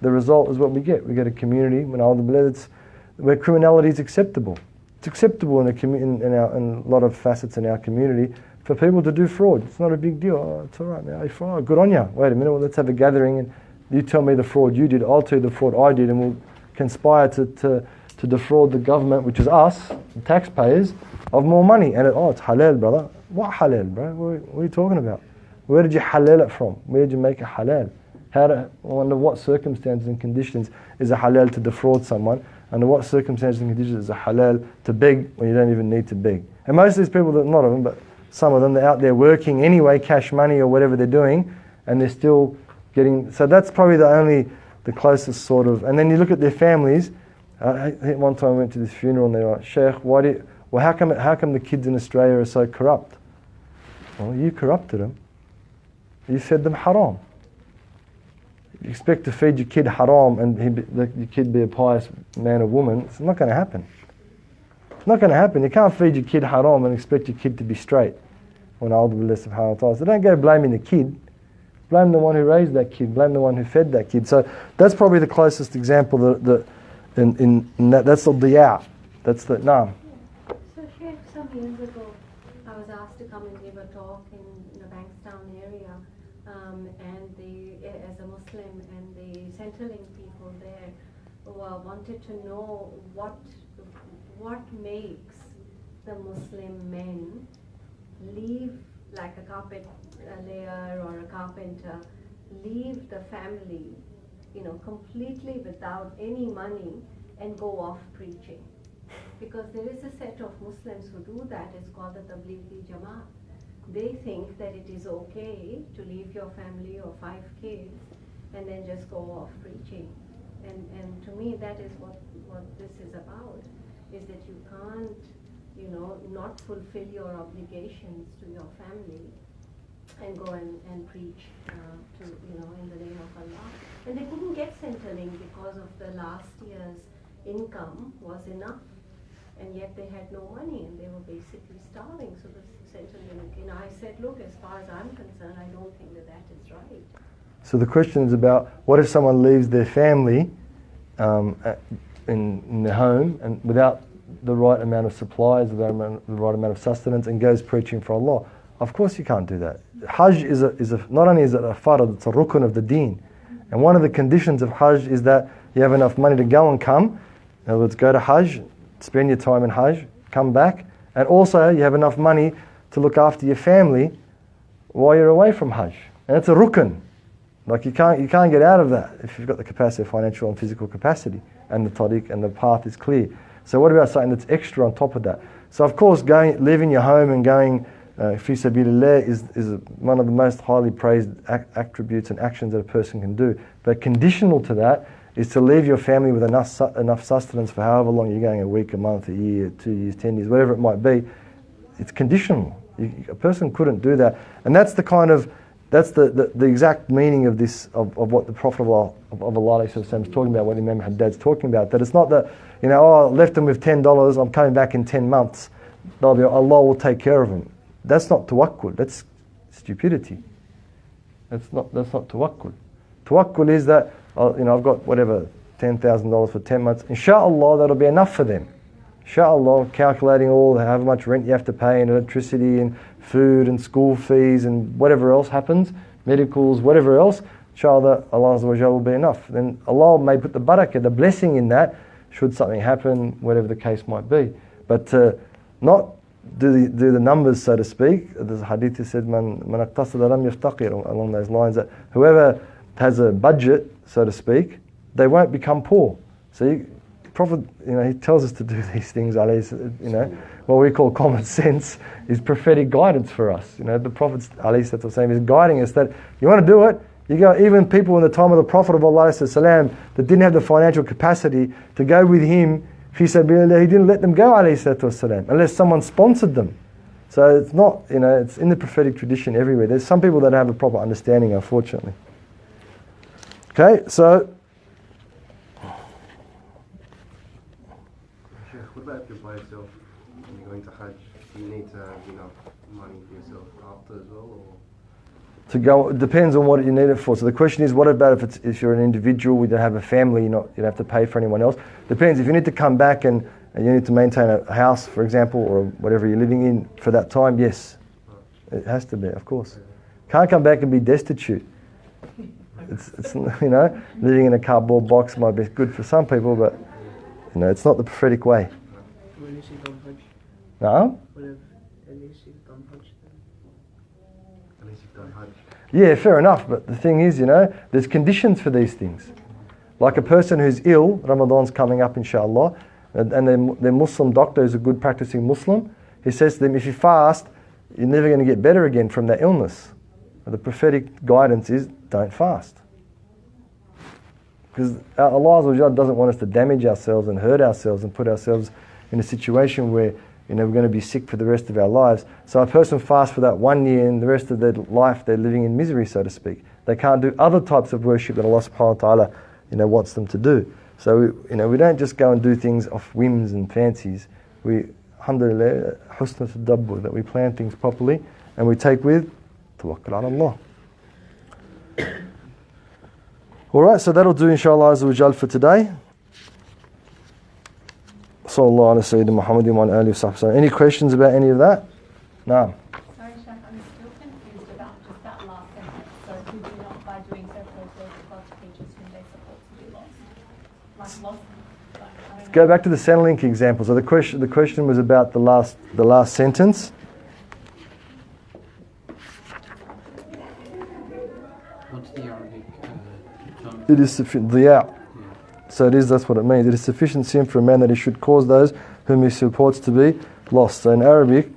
the result is what we get. We get a community when alhamdulillah, where criminality is acceptable. It's acceptable in a lot of facets in our community for people to do fraud. It's not a big deal. Oh, it's all right, man. Oh, good on you. Wait a minute. Well, let's have a gathering and you tell me the fraud you did. I'll tell you the fraud I did, and we'll conspire to defraud the government, which is us, the taxpayers, of more money. And it's halal, brother. What halal, bro? What are you talking about? Where did you halal it from? Where did you make it halal? Under what circumstances and conditions is it halal to defraud someone? Under what circumstances and conditions is it halal to beg when you don't even need to beg? And most of these people, not of them, but some of them, they're out there working anyway, cash money or whatever they're doing, and they're still getting. So that's probably the closest sort of. And then you look at their families. One time I went to this funeral and they were like, Sheikh, how come the kids in Australia are so corrupt? Well, you corrupted them. You fed them haram. You expect to feed your kid haram and your kid be a pious man or woman. It's not going to happen. It's not going to happen. You can't feed your kid haram and expect your kid to be straight. When Allah subhanahu wa ta'ala. So don't go blaming the kid. Blame the one who raised that kid. Blame the one who fed that kid. So that's probably the closest example in that's the diya. That's the naam. So Sheikh, some years ago, I was asked to come and give a talk in the Bankstown area, and the settling people there who wanted to know what makes the Muslim men leave, like a carpet layer or a carpenter, leave the family, completely without any money and go off preaching. Because there is a set of Muslims who do that. It's called the Tablighi Jamaat. They think that it is okay to leave your family or 5 kids and then just go off preaching. And to me, that is what this is about, is that you can't, not fulfill your obligations to your family and go and preach in the name of Allah. And they couldn't get Centrelink because of the last year's income was enough, and yet they had no money and they were basically starving. So the Centrelink, I said, look, as far as I'm concerned, I don't think that is right. So the question is about, what if someone leaves their family in their home and without the right amount of supplies, the right amount of sustenance, and goes preaching for Allah? Of course you can't do that. Hajj is not only is it a farad, it's a rukun of the deen. And one of the conditions of Hajj is that you have enough money to go and come. In other words, go to Hajj, spend your time in Hajj, come back, and also you have enough money to look after your family while you're away from Hajj. And it's a rukun. Like you can't get out of that if you've got the capacity, financial and physical capacity, and the tariq and the path is clear. So what about something that's extra on top of that? So of course, leaving your home and going fi sabilillah is one of the most highly praised attributes and actions that a person can do. But conditional to that is to leave your family with enough sustenance for however long you're going, a week, a month, a year, 2 years, 10 years, whatever it might be. It's conditional. A person couldn't do that. And that's the exact meaning of this, of what the Prophet of Allah is talking about, what Imam Haddad's talking about. That it's not that, I left them with $10, I'm coming back in 10 months. Allah will take care of them. That's not tawakkul, that's stupidity. That's not tawakkul. Tawakkul is that, I've got whatever, $10,000 for 10 months. Insha'Allah, that'll be enough for them. Insha'Allah, calculating however much rent you have to pay and electricity and food and school fees and whatever else happens, medicals, whatever else, inshallah, Allah Azza wa Jalla will be enough. Then Allah may put the barakah, the blessing in that, should something happen, whatever the case might be. But not do the numbers, so to speak. There's a hadith that said, Man iqtasada lam yaftaqir, along those lines, that whoever has a budget, so to speak, they won't become poor. So Prophet, he tells us to do these things, what we call common sense is prophetic guidance for us. The Prophet is guiding us that you want to do it, you go, even people in the time of the Prophet of Allah that didn't have the financial capacity to go with him, he didn't let them go unless someone sponsored them. So it's not, it's in the prophetic tradition everywhere. There's some people that don't have a proper understanding, unfortunately. Okay, so What about if you're by yourself and you're going to Hajj? Do you need to have enough money for yourself after as well? Or? to go, it depends on what you need it for. So the question is, what about if you're an individual, you don't have a family, you don't have to pay for anyone else? Depends. If you need to come back and you need to maintain a house, for example, or whatever you're living in for that time, yes. It has to be, of course. Can't come back and be destitute. It's living in a cardboard box might be good for some people, but it's not the prophetic way. No? Yeah, fair enough, but the thing is, there's conditions for these things. Like a person who's ill, Ramadan's coming up inshallah, and their Muslim doctor is a good practicing Muslim, he says to them, if you fast, you're never going to get better again from that illness. The prophetic guidance is, don't fast. Because Allah doesn't want us to damage ourselves and hurt ourselves and put ourselves in a situation where we're going to be sick for the rest of our lives. So a person fasts for that 1 year and the rest of their life they're living in misery, so to speak. They can't do other types of worship that Allah subhanahu wa ta'ala wants them to do. So we don't just go and do things off whims and fancies. We, alhamdulillah, husn tadabbur, that we plan things properly and we take with tawakkul ala Allah. Alright, so that'll do inshallah azza wa jal for today. Sallallahu ala Sayyidina Muhammadin wa alihi wa sahbihi. Any questions about any of that? No. Sorry, Shaykh, I'm still confused about just that last sentence. So who do not by doing so fulfill God's creatures whom they support. So Go back to the Centrelink example. So the question was about the last sentence. What's the Arabic term? It is sufficient. Diya'. So that's what it means. It is sufficient sin for a man that he should cause those whom he supports to be lost. So in Arabic,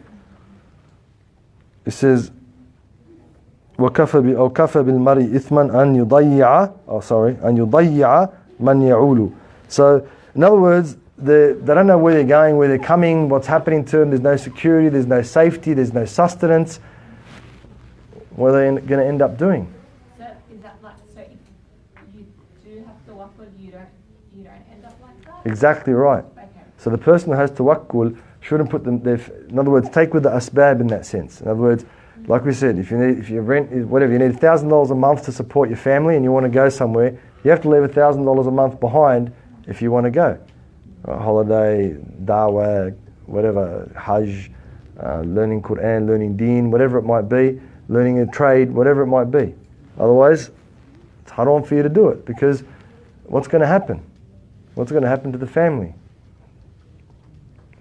it says, وَكَفَى بِالْمَرْءِ إِثْمًا أَنْ يُضَيِّعَ مَنْ يَعُولُ. So, in other words, they don't know where they're going, where they're coming, what's happening to them. There's no security, there's no safety, there's no sustenance. What are they going to end up doing? So is that like, so if you do have tawakkul, you don't end up like that? Exactly right. Okay. So the person who has tawakkul shouldn't put them. In other words, take with the asbab in that sense. In other words, like we said, if you rent whatever, you need $1,000 a month to support your family, and you want to go somewhere, you have to leave $1,000 a month behind if you want to go. A holiday, dawah, whatever, hajj, learning Qur'an, learning deen, whatever it might be, learning a trade, whatever it might be. Otherwise, it's haram for you to do it, because what's going to happen? What's going to happen to the family?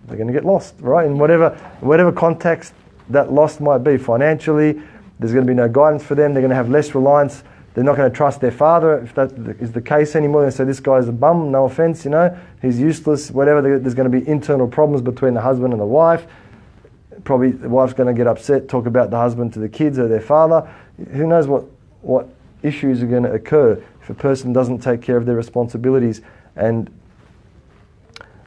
They're going to get lost, right? In whatever context that loss might be. Financially, there's going to be no guidance for them. They're going to have less reliance. They're not going to trust their father, if that is the case anymore. They say, this guy's a bum, no offense, he's useless, whatever. There's going to be internal problems between the husband and the wife. Probably the wife's going to get upset, talk about the husband to the kids or their father. Who knows what issues are going to occur if a person doesn't take care of their responsibilities. And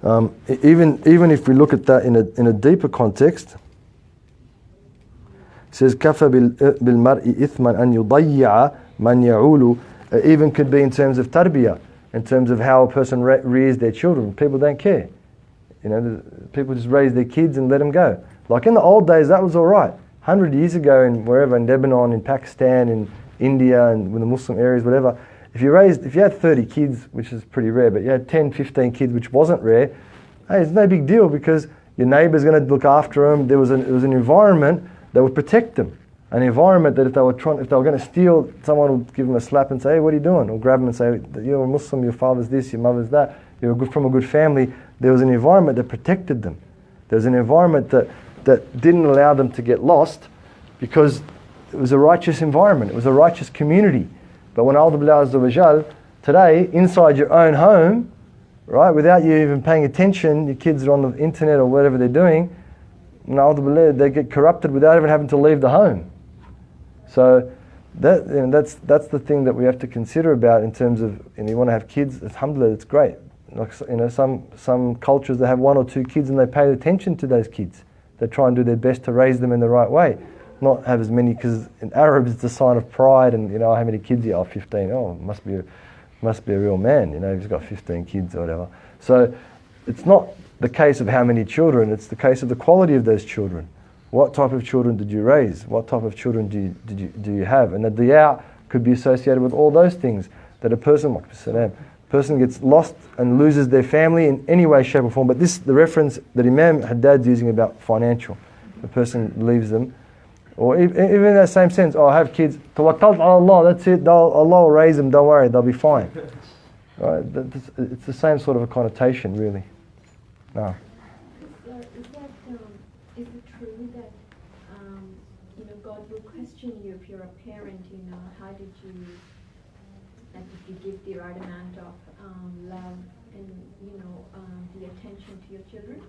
even if we look at that in a deeper context, it says كَفَى بِالْمَرْءِ إِثْمًا أَنْ يُضَيِّعَ مَنْ يَعُولُ. Even could be in terms of tarbiyah, in terms of how a person rears their children. People don't care. People just raise their kids and let them go. Like in the old days, that was all right. 100 years ago, in Lebanon, in Pakistan, in India, and in the Muslim areas, whatever, if you had 30 kids, which is pretty rare, but you had 10, 15 kids, which wasn't rare, hey, it's no big deal, because your neighbour's going to look after them. There was an environment that would protect them. An environment that if they were going to steal, someone would give them a slap and say, hey, what are you doing? Or grab them and say, you're a Muslim, your father's this, your mother's that, you're from a good family. There was an environment that protected them. There was an environment that didn't allow them to get lost, because it was a righteous environment. It was a righteous community. But when today, inside your own home, right, without you even paying attention, your kids are on the internet or whatever they're doing, they get corrupted without even having to leave the home. So that's the thing that we have to consider about in terms of, you want to have kids, alhamdulillah, it's great. Like, some cultures, they have 1 or 2 kids and they pay attention to those kids. They try and do their best to raise them in the right way. Not have as many, because in Arabs it's a sign of pride, and how many kids you have? 15. Oh, must be a real man, he's got 15 kids or whatever. So it's not the case of how many children, it's the case of the quality of those children. What type of children did you raise? What type of children do you have? And the diya' could be associated with all those things. That a person gets lost and loses their family in any way, shape or form. But the reference that Imam Haddad's using about financial. The person leaves them. Or even in that same sense, I have kids, tawakkalt ala Allah, that's it, Allah will raise them, don't worry, they'll be fine. Right? It's the same sort of a connotation, really. No. Is it true that God will question you if you're a parent? How did you give the right amount of love and the attention to your children?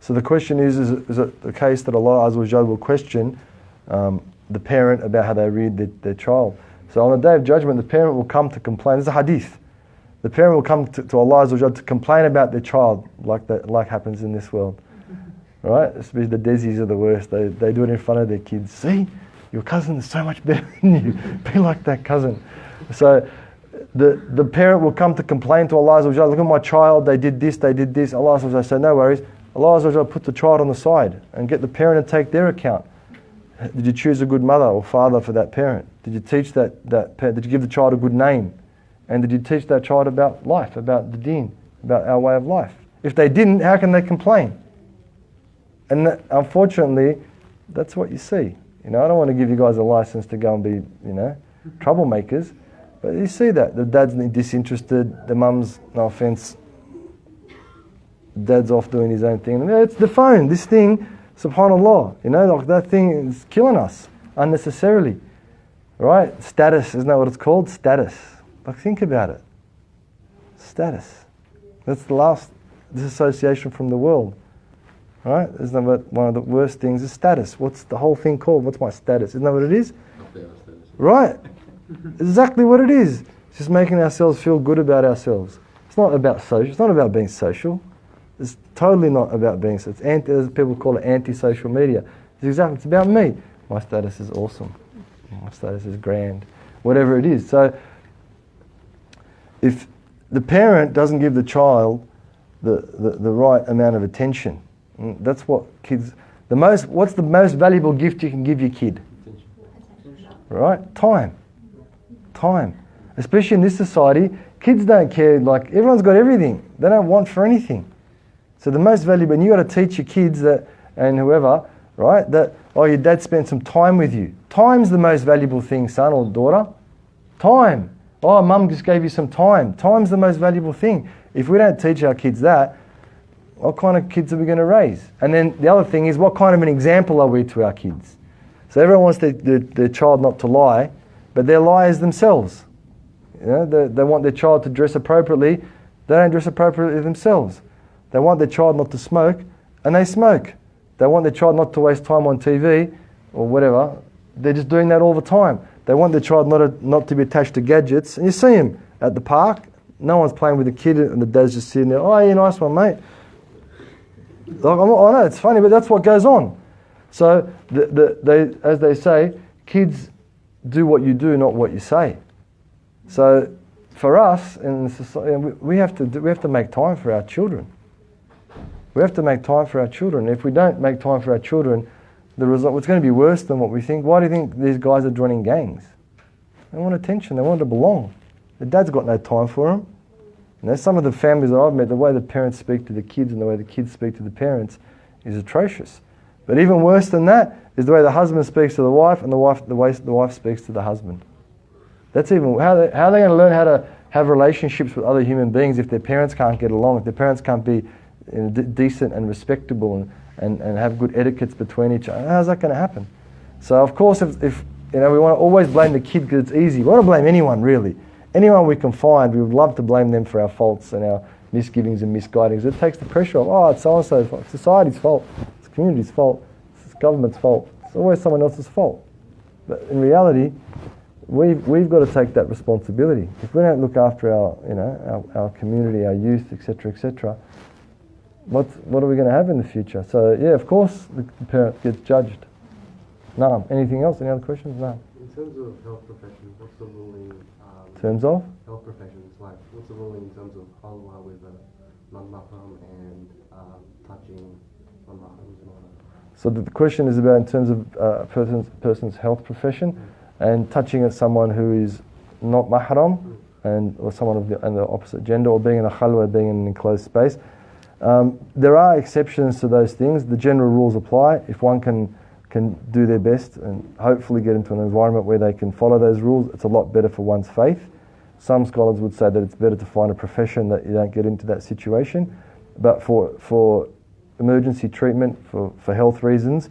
So the question is it the case that Allah Azza wa Jal will question the parent about how they reared their child? So on the Day of Judgment, the parent will come to complain. There's a hadith. The parent will come to Allah Azza wa Jal to complain about their child, like happens in this world. Right? Especially the Desis are the worst. They do it in front of their kids. See, your cousin is so much better than you. Be like that cousin. So the parent will come to complain to Allah Azza wa Jal. Look at my child, they did this. Allah Azza wa Jal say, no worries. Allah Azza wa Jal put the child on the side and get the parent to take their account. Did you choose a good mother or father for that parent? Did you teach that parent? Did you give the child a good name? And did you teach that child about life, about the deen, about our way of life? If they didn't, how can they complain? And unfortunately, that's what you see. I don't want to give you guys a license to go and be, troublemakers, but you see that. The dad's disinterested, the mum's, no offense, dad's off doing his own thing. And it's the phone, this thing, subhanAllah, like that thing is killing us unnecessarily. Right? Status, isn't that what it's called? Status. Like, think about it. Status. That's the last disassociation from the world. Right? Isn't that what one of the worst things is? Status. What's the whole thing called? What's my status? Isn't that what it is? Right. Exactly what it is. It's just making ourselves feel good about ourselves. It's not about social. It's not about being social. It's totally not about being social. It's as people call it, anti-social media. It's about me. My status is awesome. My status is grand. Whatever it is. So, if the parent doesn't give the child the right amount of attention, that's what kids... What's the most valuable gift you can give your kid? Right? Time. Especially in this society, kids don't care, like, everyone's got everything. They don't want for anything. So the most valuable, and you got to teach your kids that, and whoever, right, that, your dad spent some time with you. Time's the most valuable thing, son or daughter. Time. Mum just gave you some time. Time's the most valuable thing. If we don't teach our kids that, what kind of kids are we going to raise? And then the other thing is, what kind of an example are we to our kids? So everyone wants their child not to lie, but they're liars themselves. They want their child to dress appropriately. They don't dress appropriately themselves. They want their child not to smoke, and they smoke. They want their child not to waste time on TV or whatever. They're just doing that all the time. They want their child not to be attached to gadgets, and you see them at the park. No one's playing with the kid, and the dad's just sitting there. Oh, yeah, nice one, mate. Like, I know it's funny, but that's what goes on. So, as they say, kids do what you do, not what you say. So, for us in society, we have to make time for our children. We have to make time for our children. If we don't make time for our children, the result, it's going to be worse than what we think. Why do you think these guys are joining gangs? They want attention. They want to belong. The dad's got no time for them. Some of the families that I've met, the way the parents speak to the kids and the way the kids speak to the parents is atrocious. But even worse than that is the way the husband speaks to the wife, and the way the wife speaks to the husband. That's even how are they going to learn how to have relationships with other human beings if their parents can't get along, if their parents can't be decent and respectable and have good etiquettes between each other? How's that going to happen? So of course, if we want to always blame the kid because it's easy. We want to blame anyone, really. Anyone we can find, we would love to blame them for our faults and our misgivings and misguidings. It takes the pressure off. It's so-and-so's fault. It's society's fault. It's the community's fault. It's the government's fault. It's always someone else's fault. But in reality, we've got to take that responsibility. If we don't look after our community, our youth, etc., what are we going to have in the future? So yeah, of course, the parent gets judged. No. Anything else? Any other questions? No. In terms of health professions, what's the ruling? In terms of? Health professions, like what's the ruling in terms of halwa with non-mahram and touching non-mahrams and all that? So the question is about in terms of a person's health profession and touching someone who is not mahram or someone of the opposite gender, or being in a khalwa, being in an enclosed space. There are exceptions to those things. The general rules apply. If one can do their best and hopefully get into an environment where they can follow those rules, it's a lot better for one's faith. Some scholars would say that it's better to find a profession that you don't get into that situation. But for emergency treatment, for health reasons,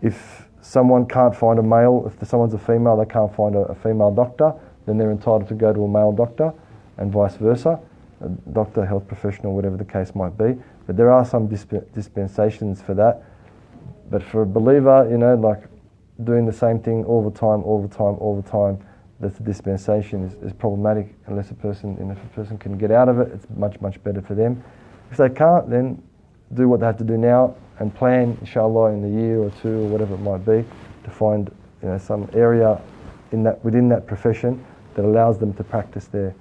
if someone can't find a male, if someone's a female, they can't find a female doctor, then they're entitled to go to a male doctor, and vice versa. A doctor, health professional, whatever the case might be. But there are some dispensations for that. But for a believer, like doing the same thing all the time, that's a dispensation is problematic unless a person can get out of it. It's much, much better for them. If they can't, then do what they have to do now and plan, inshallah, in a year or two or whatever it might be, to find some area within that profession that allows them to practice their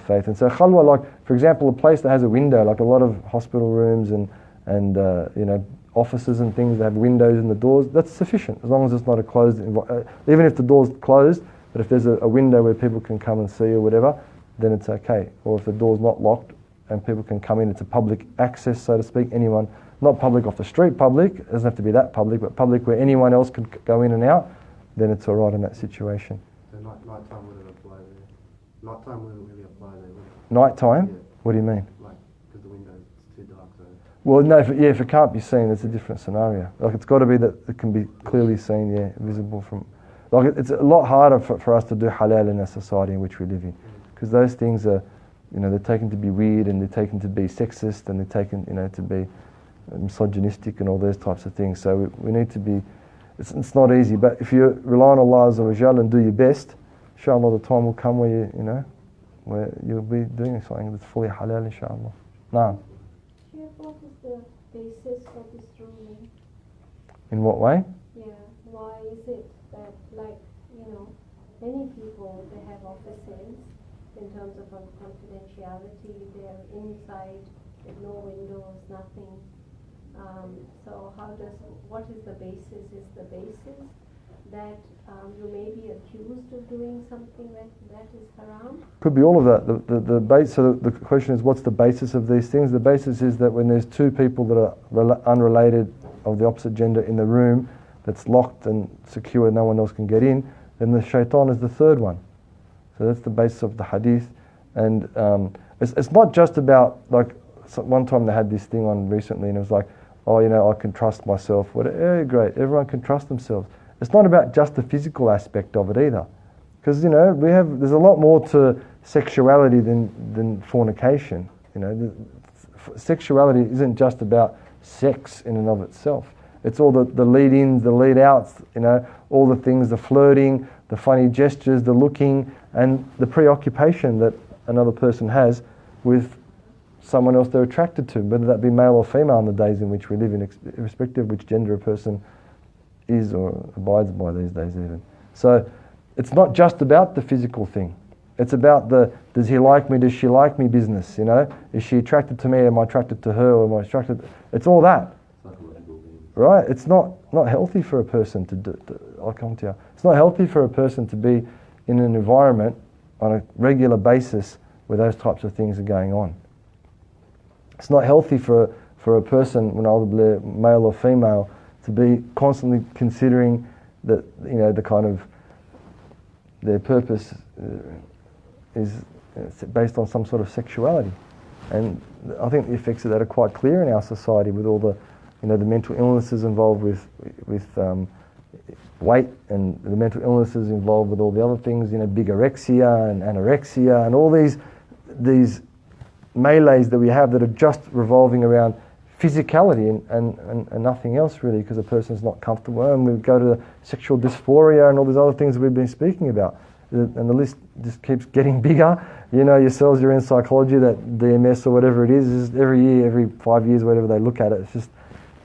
faith. And so khalwa, like for example, a place that has a window, like a lot of hospital rooms and offices and things that have windows in the doors, that's sufficient as long as it's not a closed even if the door's closed, but if there's a window where people can come and see or whatever, then it's okay. Or if the door's not locked and people can come in, it's a public access, so to speak. Anyone, not public off the street public, it doesn't have to be that public, but public where anyone else could go in and out, then it's all right in that situation. So nighttime wouldn't apply there. Nighttime wouldn't really apply there, would it? Nighttime? Yeah. What do you mean? Like, because the window's dark, so Well, no, if it can't be seen, it's a different scenario. Like, it's got to be that it can be clearly seen, yeah, visible from... Like, it's a lot harder for us to do halal in a society in which we live in. Because those things are, you know, they're taken to be weird, and they're taken to be sexist, and they're taken, you know, to be misogynistic and all those types of things. So we need to be... It's not easy, but if you rely on Allah Azza wa Jal and do your best, inshallah the time will come where where you'll be doing something that's fully halal, inshallah. Naam. What is the basis for this ruling? In what way? Yeah, why is it that, like, you know, many people, they have offices in terms of confidentiality, they're inside with no windows, nothing. So what is the basis? Is the basis that you may be accused of doing something that is haram? Could be all of that. So the question is, what's the basis of these things? The basis is that when there's two people that are unrelated of the opposite gender in the room, that's locked and secure, no one else can get in, then the shaitan is the third one. So that's the basis of the hadith. And it's not just about, like, one time they had this thing on recently, and it was like, oh, you know, I can trust myself. Yeah, great, everyone can trust themselves. It's not about just the physical aspect of it either. Because, you know, there's a lot more to sexuality than fornication. You know, sexuality isn't just about sex in and of itself. It's all the lead-ins, the lead-outs, you know, all the things, the flirting, the funny gestures, the looking, and the preoccupation that another person has with someone else they're attracted to, whether that be male or female in the days in which we live in, irrespective of which gender a person is or abides by these days even. So it's not just about the physical thing. It's about the, does he like me, does she like me business, you know? Is she attracted to me, am I attracted to her, or am I attracted... It's all that. Right? It's not healthy for a person to do... I'll come to you. It's not healthy for a person to be in an environment on a regular basis where those types of things are going on. It's not healthy for a person, male or female, to be constantly considering that, you know, the kind of their purpose is based on some sort of sexuality. And I think the effects of that are quite clear in our society, with all the, you know, the mental illnesses involved with weight, and the mental illnesses involved with all the other things, you know, bigorexia and anorexia and all these melees that we have that are just revolving around physicality and nothing else really, because a person's not comfortable. And we go to sexual dysphoria and all these other things that we've been speaking about. And the list just keeps getting bigger. You know yourselves, you're in psychology, that DMS or whatever it is every year, every 5 years, whatever they look at it, it's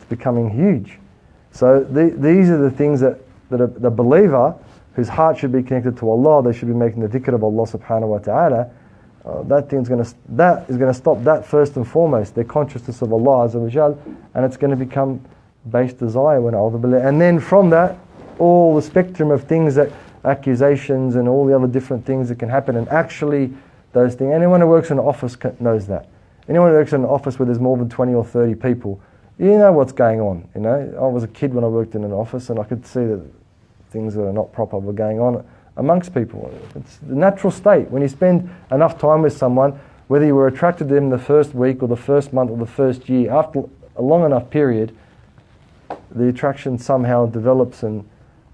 becoming huge. So these are the things that the believer, whose heart should be connected to Allah, they should be making the dhikr of Allah subhanahu wa ta'ala. That is going to stop that first and foremost, their consciousness of Allah Azza wa Jal, and it's going to become base desire when and then from that, all the spectrum of things, that accusations and all the other different things that can happen, and actually those things. Anyone who works in an office knows that. Anyone who works in an office where there's more than 20 or 30 people, you know what's going on. You know, I was a kid when I worked in an office, and I could see that things that are not proper were going on amongst people. It's the natural state. When you spend enough time with someone, whether you were attracted to them the first week or the first month or the first year, after a long enough period, the attraction somehow develops, and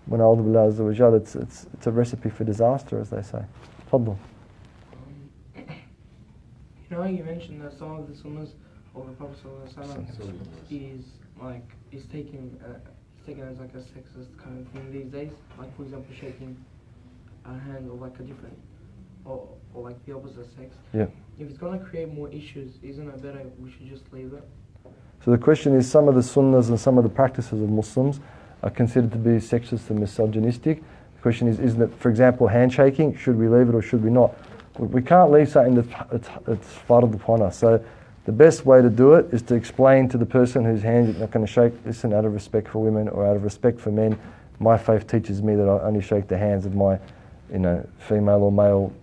when it's a recipe for disaster, as they say. Fadl. You know, you mentioned that some of the sunnahs of the Prophet is taken as like a sexist kind of thing these days. Like, for example, shaking a hand, or like a different, or like the opposite sex. Yeah. If it's going to create more issues, isn't it better we should just leave it? So the question is, some of the sunnahs and some of the practices of Muslims are considered to be sexist and misogynistic. The question is, isn't it, for example, handshaking, should we leave it or should we not? We can't leave something that's farded upon us. So the best way to do it is to explain to the person whose hand you're not going to shake, listen, out of respect for women or out of respect for men, my faith teaches me that I only shake the hands of my, you know, female or male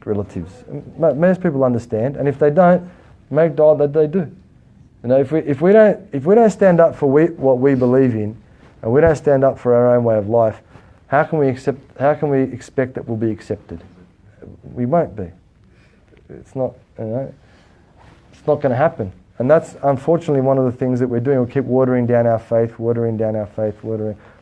relatives. Most people understand, and if they don't, make dua that they do. You know, if we don't stand up for what we believe in, and we don't stand up for our own way of life, how can we expect that we'll be accepted? We won't be. It's not, you know, it's not going to happen. And that's unfortunately one of the things that we're doing. We keep watering down our faith, watering.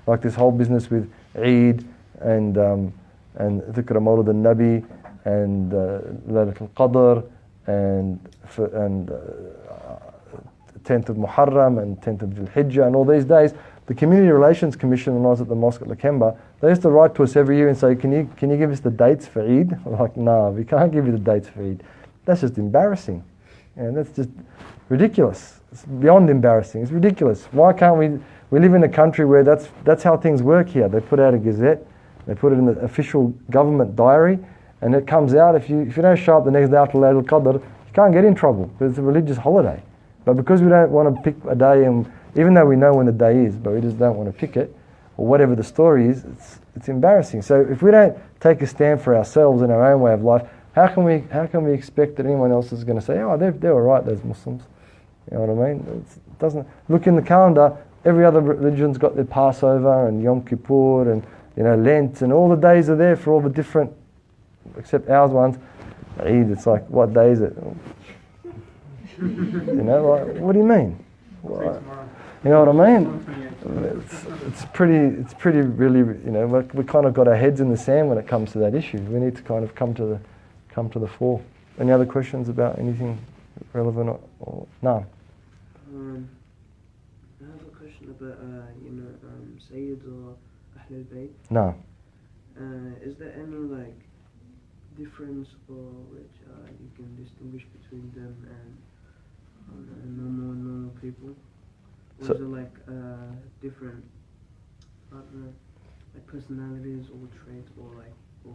Like this whole business with Eid and Dhikr Mawlid al-Nabi and Laylatul Qadr and 10th of Muharram and 10th of Dhul Hijjah and all these days. The Community Relations Commission, when I was at the mosque at Lakemba, they used to write to us every year and say, can you give us the dates for Eid? We're like, no, we can't give you the dates for Eid. That's just embarrassing. And that's just ridiculous. It's beyond embarrassing. It's ridiculous. Why can't we live in a country where that's how things work here. They put out a gazette, they put it in the official government diary, and it comes out. If you don't show up the next day after Laylatul Qadr, you can't get in trouble because it's a religious holiday. But because we don't want to pick a day, and even though we know when the day is, but we just don't want to pick it, or whatever the story is, it's embarrassing. So if we don't take a stand for ourselves and our own way of life, how can we expect that anyone else is going to say, oh, they're all right, those Muslims? You know what I mean? It doesn't look in the calendar. Every other religion's got their Passover and Yom Kippur and Lent, and all the days are there for all the different, except ours ones. Eid, it's like, what day is it? Like, what do you mean? You know what I mean? It's pretty really, we kind of got our heads in the sand when it comes to that issue. We need to kind of come to the fore. Any other questions about anything relevant or no? I have a question about Sayyids or Ahlul Bayt. No. Is there any difference or which you can distinguish between them and normal people? Or So, is it different, I don't know, personalities or traits or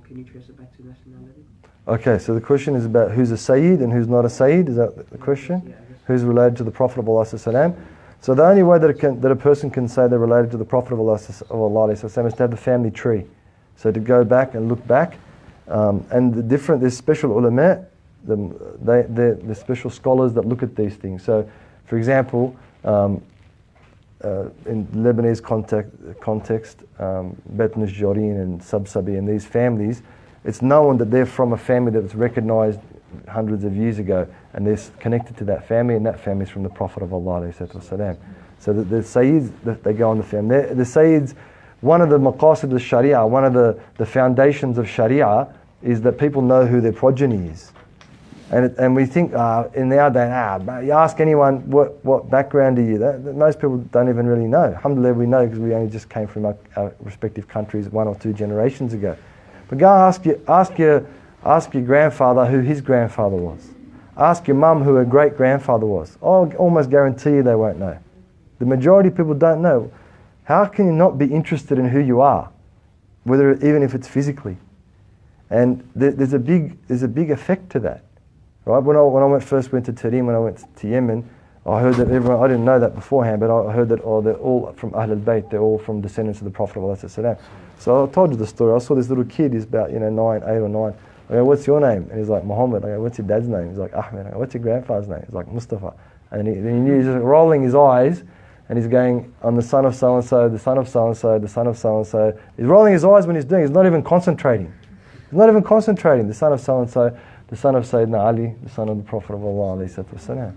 can you trace it back to nationality? Okay, so the question is about who's a Sayyid and who's not a Sayyid. Is that the question? Yeah, I guess. Who's related to the Prophet of Allah Sallallahu. So the only way that a person can say they're related to the Prophet of Allah Sallallahu is to have the family tree. So to go back and look back, and there's special ulama, the special scholars that look at these things. So, for example, in Lebanese context, Bet Najjarin and Sabsabi and these families, it's known that they're from a family that was recognized hundreds of years ago, and they're connected to that family, and that family is from the Prophet of Allah. So the Sayyids, they go on the family. The Sayyids, one of the maqasid of Sharia, one of the foundations of Sharia is that people know who their progeny is. And we think in our day, you ask anyone what background are you, that most people don't even really know. Alhamdulillah, we know because we only just came from our respective countries 1 or 2 generations ago. But go ask your grandfather who his grandfather was. Ask your mum who her great grandfather was. I'll almost guarantee you they won't know. The majority of people don't know. How can you not be interested in who you are, even if it's physically? And there's a big effect to that. Right? When I first went to Tarim, when I went to Yemen, I heard that everyone, I didn't know that beforehand, but I heard that they're all from Ahlul Bayt, they're all from descendants of the Prophet of Allah. So I told you the story. I saw this little kid, he's about 8 or 9. I go, what's your name? And he's like, Muhammad. I go, what's your dad's name? He's like, Ahmed. I go, what's your grandfather's name? He's like, Mustafa. And then he knew, he's just rolling his eyes, and he's going, I'm the son of so-and-so, the son of so-and-so, the son of so-and-so. He's rolling his eyes when he's doing it. He's not even concentrating. The son of so-and-so, the son of Sayyidina Ali, the son of the Prophet of Allah. And subhanAllah,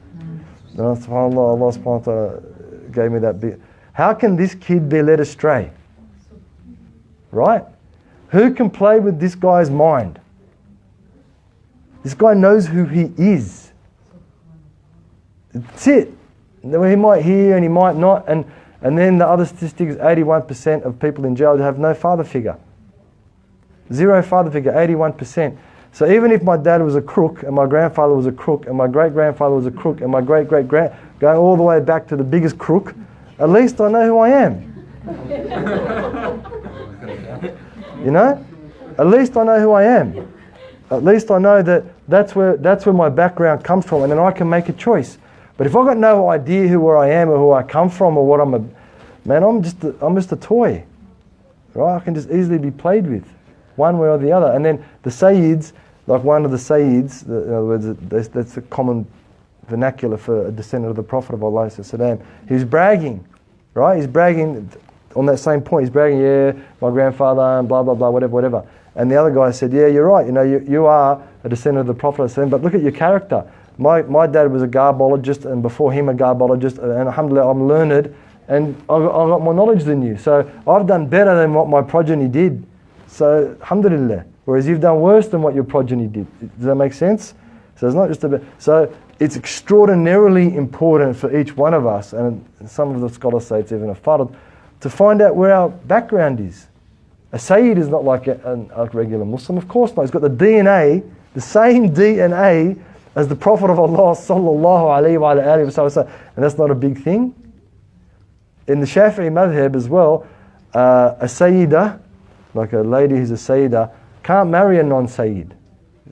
Allah subhanahu wa ta'ala gave me that bit. How can this kid be led astray? Right? Who can play with this guy's mind? This guy knows who he is. That's it. He might hear and he might not. And then the other statistic is 81% of people in jail have no father figure. 0 father figure, 81%. So even if my dad was a crook, and my grandfather was a crook, and my great-grandfather was a crook, and my great-great-grand, going all the way back to the biggest crook, at least I know who I am. At least I know who I am. At least I know that that's where my background comes from, and then I can make a choice. But if I've got no idea where I am or who I come from or what I'm just a toy. Right? I can just easily be played with, one way or the other. And then the Sayyids, like one of the Sayyids, in other words, that's a common vernacular for a descendant of the Prophet of Allah, he's bragging, right? He's bragging on that same point. He's bragging, yeah, my grandfather, and blah, blah, blah, whatever. And the other guy said, yeah, you're right, you are a descendant of the Prophet, but look at your character. My dad was a garbologist, and before him a garbologist, and alhamdulillah I'm learned, and I've got more knowledge than you. So I've done better than what my progeny did. So alhamdulillah. Whereas you've done worse than what your progeny did. Does that make sense? So it's not just about... So it's extraordinarily important for each one of us, and some of the scholars say it's even a fard, to find out where our background is. A Sayyid is not like a regular Muslim, of course not. He's got the DNA, the same DNA as the Prophet of Allah sallallahu alayhi wa sallam, and that's not a big thing. In the Shafi'i madhab as well, a Sayyidah, like a lady who's a Sayyidah, can't marry a non-Sayyid.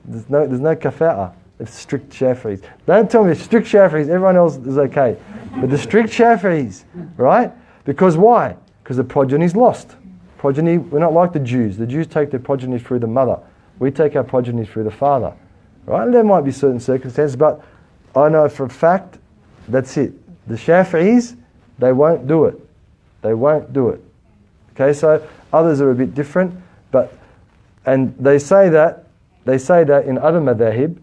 There's no kafa'ah. It's strict Shafi'is. Don't tell me strict Shafi'is, everyone else is okay. But the strict Shafi'is, right? Because why? Because the progeny's lost. Progeny, we're not like the Jews. The Jews take their progeny through the mother. We take our progeny through the father. Right? And there might be certain circumstances, but I know for a fact, that's it. The Shafi'is, they won't do it. They won't do it. Okay, so others are a bit different, and they say that in other madhahib,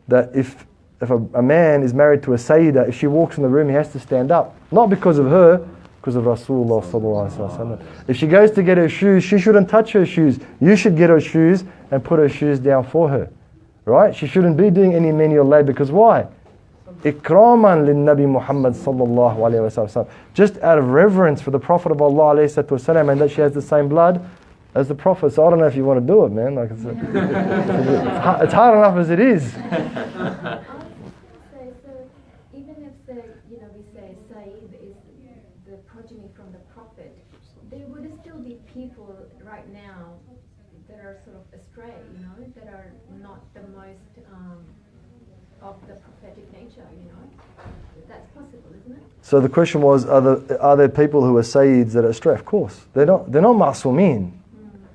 that if a man is married to a Sayyidah, if she walks in the room, he has to stand up. Not because of her, because of Rasulullah sallallahu alaihi wasallam. If she goes to get her shoes, she shouldn't touch her shoes. You should get her shoes and put her shoes down for her. Right? She shouldn't be doing any menial labor, because why? Ikraman lin Nabi Muhammad sallallahu alaihi wasallam. Just out of reverence for the Prophet of Allah alayhi wasallam, and that she has the same blood as the Prophet. So I don't know if you want to do it, man. Like it's hard enough as it is. So even if we say Sayyid is the progeny from the Prophet, there would still be people right now that are sort of astray, that are not the most of the prophetic nature, That's possible, isn't it? So the question was, are there people who are Sayyids that are astray? Of course. They're not ma'sumin.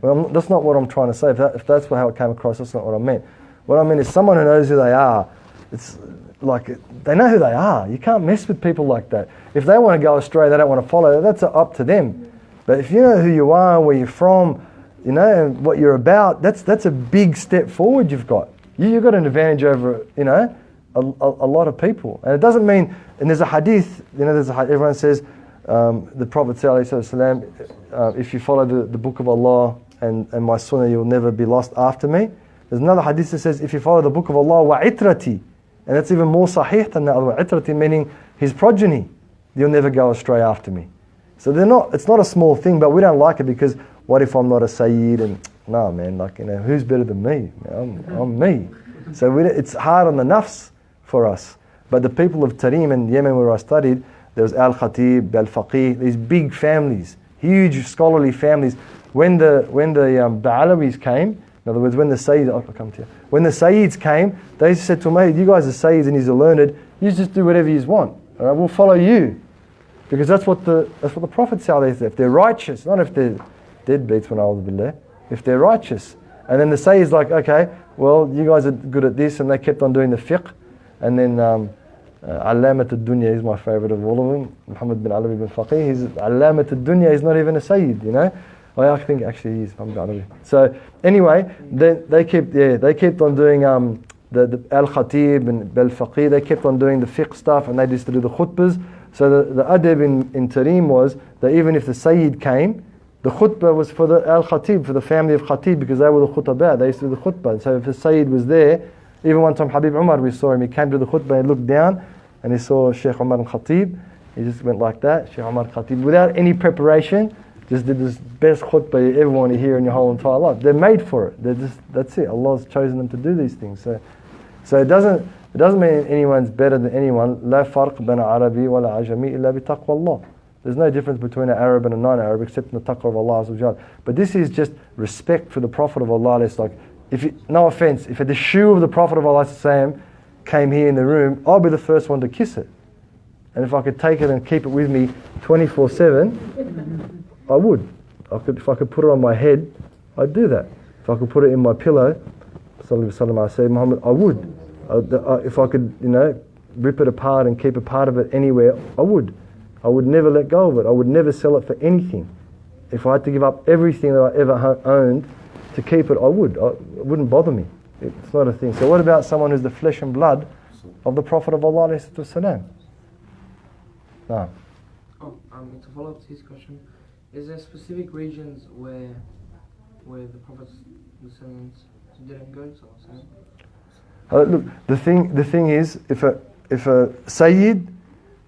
Well, that's not what I'm trying to say. If that's how it came across, that's not what I meant. What I mean is someone who knows who they are. It's like they know who they are. You can't mess with people like that. If they want to go astray, they don't want to follow, that's up to them. But if you know who you are, where you're from, and what you're about, that's a big step forward you've got. You've got an advantage over, a lot of people. And it doesn't mean, and there's a hadith, everyone says, the Prophet ﷺ, if you follow the book of Allah and my sunnah, you'll never be lost after me. There's another hadith that says, if you follow the book of Allah, wa itrati, and that's even more sahih than that, wa itrati, meaning his progeny, you'll never go astray after me. So it's not a small thing, but we don't like it because what if I'm not a Sayyid? And no, man, who's better than me? I'm me. So it's hard on the nafs for us. But the people of Tarim and Yemen where I studied, there was al-Khatib, al-Faqih, these big families, huge scholarly families. When the Ba'alawis came, in other words, when the Sayyids came, they said to me, you guys are Sayyids and he's a learned, you just do whatever you want. All right, we'll follow you. Because that's what the Prophet said. If they're righteous, not if they're deadbeats when I was there, if they're righteous. And then the Sayyids like, okay, well, you guys are good at this, and they kept on doing the fiqh. And then Allamat al-Dunya is my favorite of all of them. Muhammad bin Alawi bin Faqih, he's Allamat al-Dunya, he's not even a Sayyid, I think actually he is. So anyway, they kept on doing the al-Khatib and al-Faqih, they kept on doing the fiqh stuff, and they used to do the khutbahs. So the adab in Tarim was that even if the Sayyid came, the khutbah was for the al-Khatib, for the family of Khatib, because they were the khutbah, they used to do the khutbah. So if the Sayyid was there, even one time Habib Umar, we saw him, he came to the khutbah and looked down and he saw Shaykh Umar al-Khatib. He just went like that, Shaykh Umar al-Khatib, without any preparation, just did this best khutbah you ever want to hear in your whole entire life. They're made for it. That's it. Allah's chosen them to do these things. So it doesn't mean anyone's better than anyone. لا فرق بين عربي ولا عجمي إلا بتقوى الله. There's no difference between an Arab and a non-Arab except in the taqwa of Allah Azza wa Jal. But this is just respect for the Prophet of Allah. It's like, no offense, if the shoe of the Prophet of Allah came here in the room, I'll be the first one to kiss it. And if I could take it and keep it with me 24/7, I would. If I could put it on my head, I'd do that. If I could put it in my pillow, Muhammad, I would. If I could, rip it apart and keep a part of it anywhere, I would. I would never let go of it. I would never sell it for anything. If I had to give up everything that I ever owned to keep it, I would. It wouldn't bother me. It's not a thing. So what about someone who's the flesh and blood of the Prophet of Allah alayhi salatu wasalam. No. To follow up to his question, is there specific regions where the Prophet's descendants didn't go to? Look, the thing is, if a Sayyid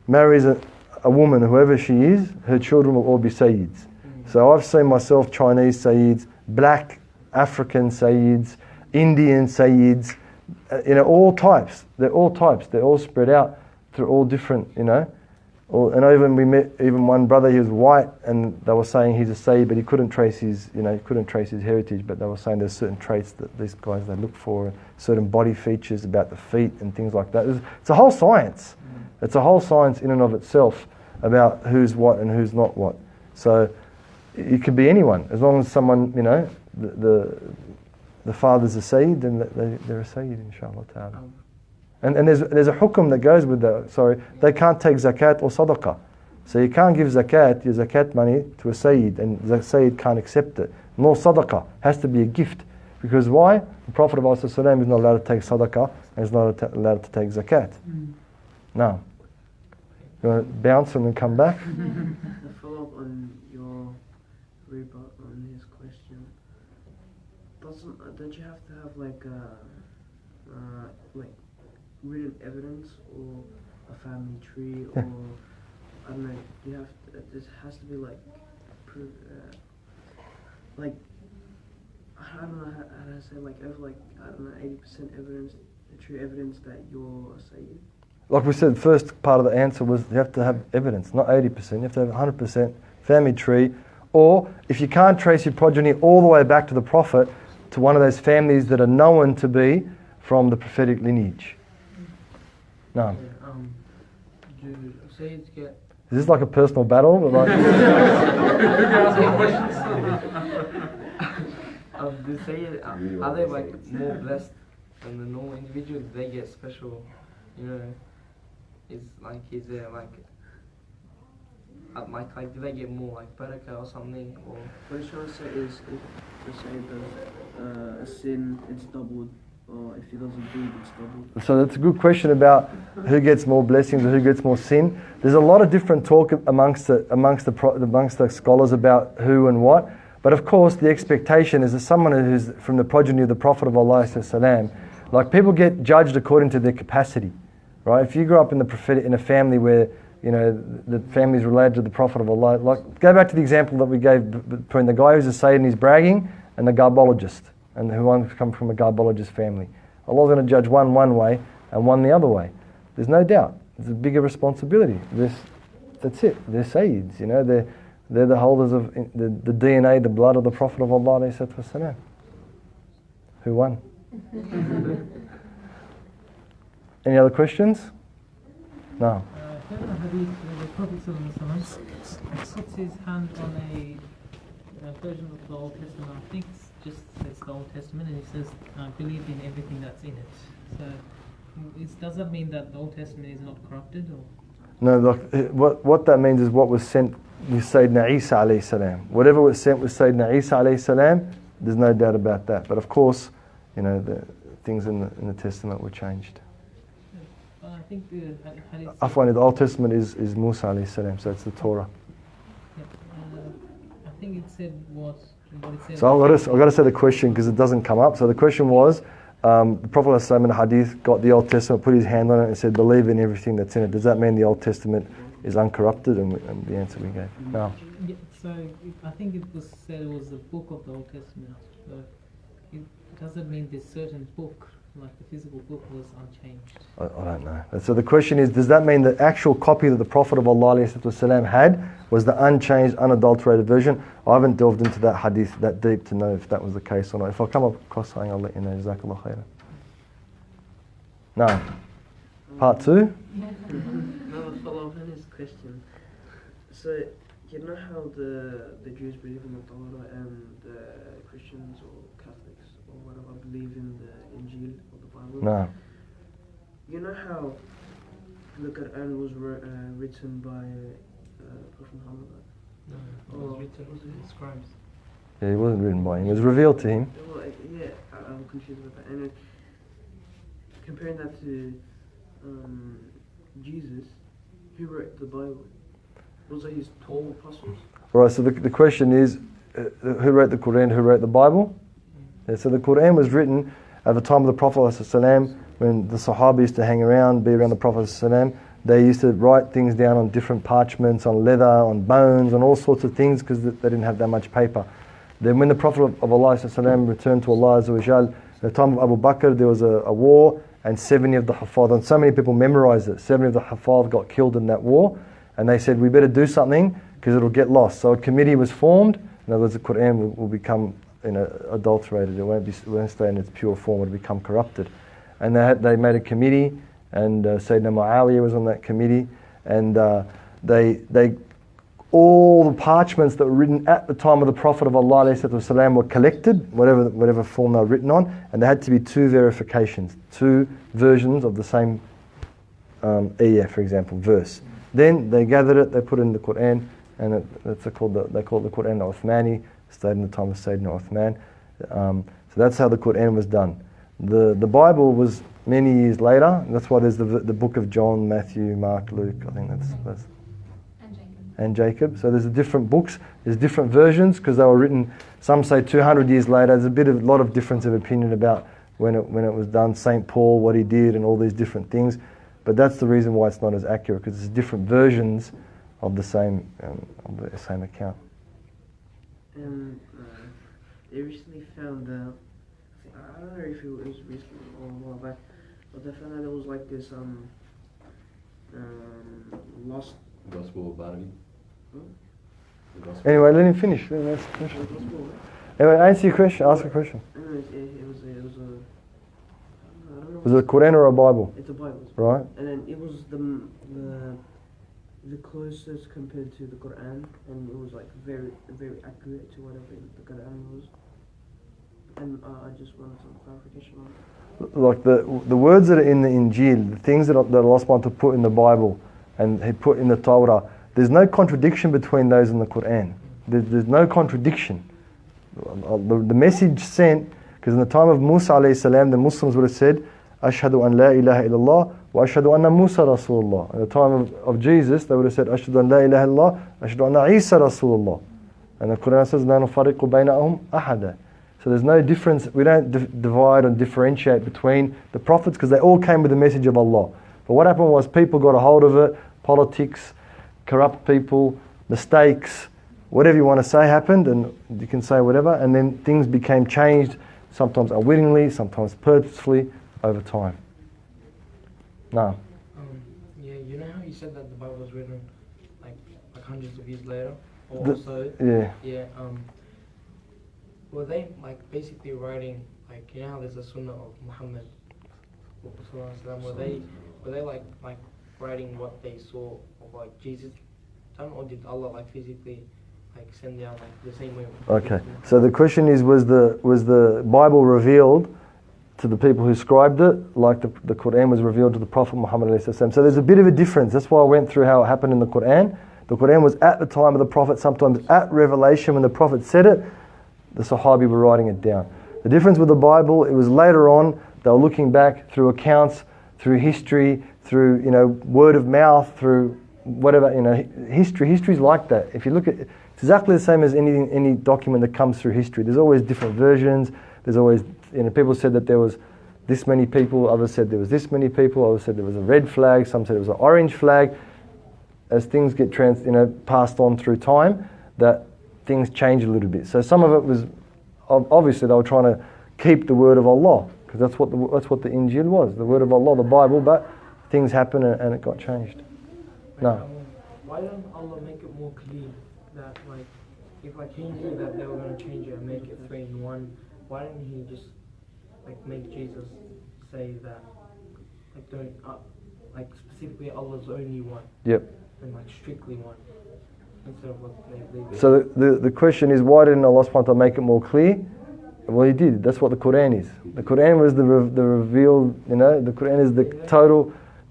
marries a woman, whoever she is, her children will all be Sayyids. So I've seen myself Chinese Sayyids, black African Sayyids, Indian Sayyids, all types. They're all types. They're all spread out through all different, and even we met one brother. He was white, and they were saying he's a Sayyid, but he couldn't trace his heritage. But they were saying there's certain traits that these guys they look for, certain body features about the feet and things like that. It's a whole science. It's a whole science in and of itself about who's what and who's not what. So it could be anyone, as long as someone, the father's a Sayyid, then they're a Sayyid, inshallah ta'ala. And there's a hukum that goes with that. Sorry, they can't take zakat or sadaqah. So you can't give your zakat money to a Sayyid, and the Sayyid can't accept it. Nor sadaqah, has to be a gift. Because why? The Prophet of Allah is not allowed to take sadaqah, and is not allowed to take zakat. No. You want to bounce and then come back? To follow up on your rebut on his question, don't you have to have like written evidence or a family tree, or I don't know, there has to be like proof, like I don't know how to say, like over I don't know 80% evidence, true evidence that you're a Sayyid. Like we said, the first part of the answer was you have to have evidence, not 80%. You have to have 100% family tree, or if you can't trace your progeny all the way back to the Prophet, to one of those families that are known to be from the prophetic lineage. No. Do Sayyids get... Is this like a personal battle? Like do Sayyids, are they like more blessed than the normal individual? Do they get special, is there do they get more like barakah or something? Or what he's trying to say is, if the Sayyid does a sin, it's doubled, or if he doesn't do it, it's doubled. So that's a good question about who gets more blessings or who gets more sin. There's a lot of different talk amongst the scholars about who and what. But of course, the expectation is that someone who's from the progeny of the Prophet of Allah, like people get judged according to their capacity, right? If you grew up in a family where the family is related to the Prophet of Allah, like go back to the example that we gave between the guy who's a Sayyid and he's bragging and the garbologist, and who wants to come from a garbologist family. Allah's going to judge one way and one the other way. There's no doubt. It's a bigger responsibility. That's it. They're Sayyids, they're the holders of the DNA, the blood of the Prophet of Allah ﷺ. Who won? Any other questions? No. In the hadith, the Prophet ﷺ puts his hand on a version of the Old Testament. I think just says the Old Testament, and he says, "I believe in everything that's in it." So, does that mean that the Old Testament is not corrupted, or? No. Look, what that means is what was sent with Sayyidina Isa alayhi salam. Whatever was sent with Sayyidina Isa alayhi salam, there's no doubt about that. But of course, the things in the Testament were changed. I think the hadith. Afwan, the Old Testament is Musa alayhi salam, so it's the Torah. Yeah, I think it said what it said. So I've got to say the question because it doesn't come up. So the question was, the Prophet ﷺ in the hadith got the Old Testament, put his hand on it and said, believe in everything that's in it. Does that mean the Old Testament is uncorrupted? And the answer we gave, no. Yeah, so I think it was said it was the book of the Old Testament. So it doesn't mean this certain book, like the physical book, was unchanged. I don't know. So the question is, does that mean the actual copy that the Prophet of Allah ﷺ had was the unchanged, unadulterated version? I haven't delved into that hadith that deep to know if that was the case or not. If I come across something, I'll let you know. Jazakallah khairan. No. Part 2? No, follow up on his question. So, you know how the Jews believe in the Torah and the Christians or Catholics or whatever believe in the Injil or the Bible? No. You know how the Qur'an was written by Prophet Muhammad? No, it was written by scribes. Yeah, it wasn't written by him. It was revealed to him. Well, yeah, I'm confused with that. And comparing that to Jesus, who wrote the Bible? Was it his 12 apostles? Right, so the question is, who wrote the Qur'an, who wrote the Bible? Yeah, so the Qur'an was written at the time of the Prophet ﷺ, when the Sahaba used to hang around, be around the Prophet ﷺ. They used to write things down on different parchments, on leather, on bones, on all sorts of things, because they didn't have that much paper. Then when the Prophet of Allah ﷺ returned to Allah Azza wa Jal, at the time of Abu Bakr, there was a war, and 70 of the Hafaz, and so many people memorized it, 70 of the Hafaz got killed in that war, and they said, we better do something, because it'll get lost. So a committee was formed. In other words, the Qur'an will become adulterated. It won't stay in its pure form. It'll become corrupted. And they made a committee, and Sayyidina Muawiyah was on that committee, and all the parchments that were written at the time of the Prophet of Allah ﷺ were collected, whatever form they were written on, and there had to be 2 verifications, 2 versions of the same ayah, for example, verse. Then they gathered it, they put it in the Qur'an, and they call it the Qur'an al-Uthmani, stayed in the time of Sayyidina Uthman. So that's how the Qur'an was done. The Bible was many years later, and that's why there's the book of John, Matthew, Mark, Luke, I think that's and Jacob. So there's the different books, there's different versions, because they were written, some say 200 years later. There's a lot of difference of opinion about when it was done, St. Paul, what he did, and all these different things. But that's the reason why it's not as accurate, because there's different versions of the same account. They recently found out, I don't know if it was recently or a while back, but they found out there was like this lost Gospel of Barnaby. Anyway, let him finish. Anyway, answer your question. Ask a question. Was it a Quran or a Bible? It's a Bible. Right. And then it was the closest compared to the Quran, and it was like very, very accurate to whatever the Quran was. And I just wanted some clarification on it. Like the words that are in the Injil, the things that Allah subhanahu wa ta'ala put in the Bible and He put in the Torah, there's no contradiction between those in the Quran. There's no contradiction. The message sent, because in the time of Musa alayhi salam, the Muslims would have said, Ashhadu an la ilaha illallah wa ashhadu anna Musa Rasulullah. At the time of Jesus, they would have said, Ashhadu an la ilaha illallah, ashhadu anna Isa Rasulullah. And the Quran says, La nufariqu baynahum ahada. So there's no difference, we don't divide and differentiate between the prophets, because they all came with the message of Allah. But what happened was people got a hold of it, politics, corrupt people, mistakes, whatever you want to say happened, and you can say whatever, and then things became changed, sometimes unwittingly, sometimes purposefully, over time. No. Yeah, you know how you said that the Bible was written like hundreds of years later, Yeah. Were they like basically writing, like, you know how there's a Sunnah of Muhammad? Were they like writing what they saw of like Jesus done, or did Allah like physically like send down like the same way? Okay. So the question is, was the Bible revealed to the people who scribed it, like the Qur'an was revealed to the Prophet Muhammad alayhi salam? So there's a bit of a difference. That's why I went through how it happened in the Qur'an. The Qur'an was at the time of the Prophet, sometimes at revelation when the Prophet said it, the Sahabi were writing it down. The difference with the Bible, it was later on, they were looking back through accounts, through history, through word of mouth, through whatever, history's like that. If you look at, it's exactly the same as any document that comes through history. There's always different versions. There's always, people said that there was this many people, others said there was this many people, others said there was a red flag, some said it was an orange flag. As things get passed on through time, that things change a little bit. So some of it was, obviously they were trying to keep the word of Allah, because that's what the Injil was, the word of Allah, the Bible, but things happened and it got changed. No. Why don't Allah make it more clear that if He knew that they were going to change it and make it 3 in 1, why didn't He just make Jesus say that specifically Allah's only one? Yep. And strictly one, instead of what they So the question is, why didn't Allah subhanahu wa ta'ala make it more clear? Well, He did. That's what the Quran is. The Quran was the revealed, the Quran is the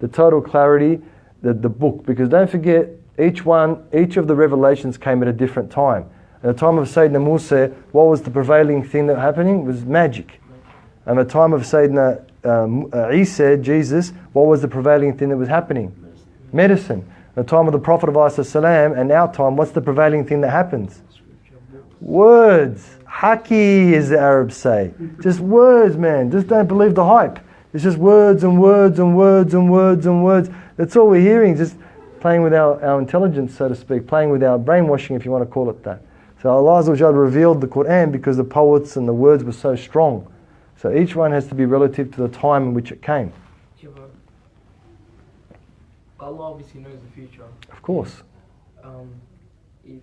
total clarity, the book. Because don't forget, each of the revelations came at a different time. At the time of Sayyidina Musa, what was the prevailing thing that was happening? It was magic. And at the time of Sayyidina Isa, Jesus, what was the prevailing thing that was happening? Medicine. At the time of the Prophet of ﷺ and our time, what's the prevailing thing that happens? Words. Haki, as the Arabs say. Just words, man. Just don't believe the hype. It's just words and words and words and words and words. That's all we're hearing, just playing with our intelligence, so to speak, playing with our brainwashing, if you want to call it that. So Allah Azza wa Jalla revealed the Qur'an because the poets and the words were so strong. So each one has to be relative to the time in which it came. Yeah, but Allah obviously knows the future. Of course. If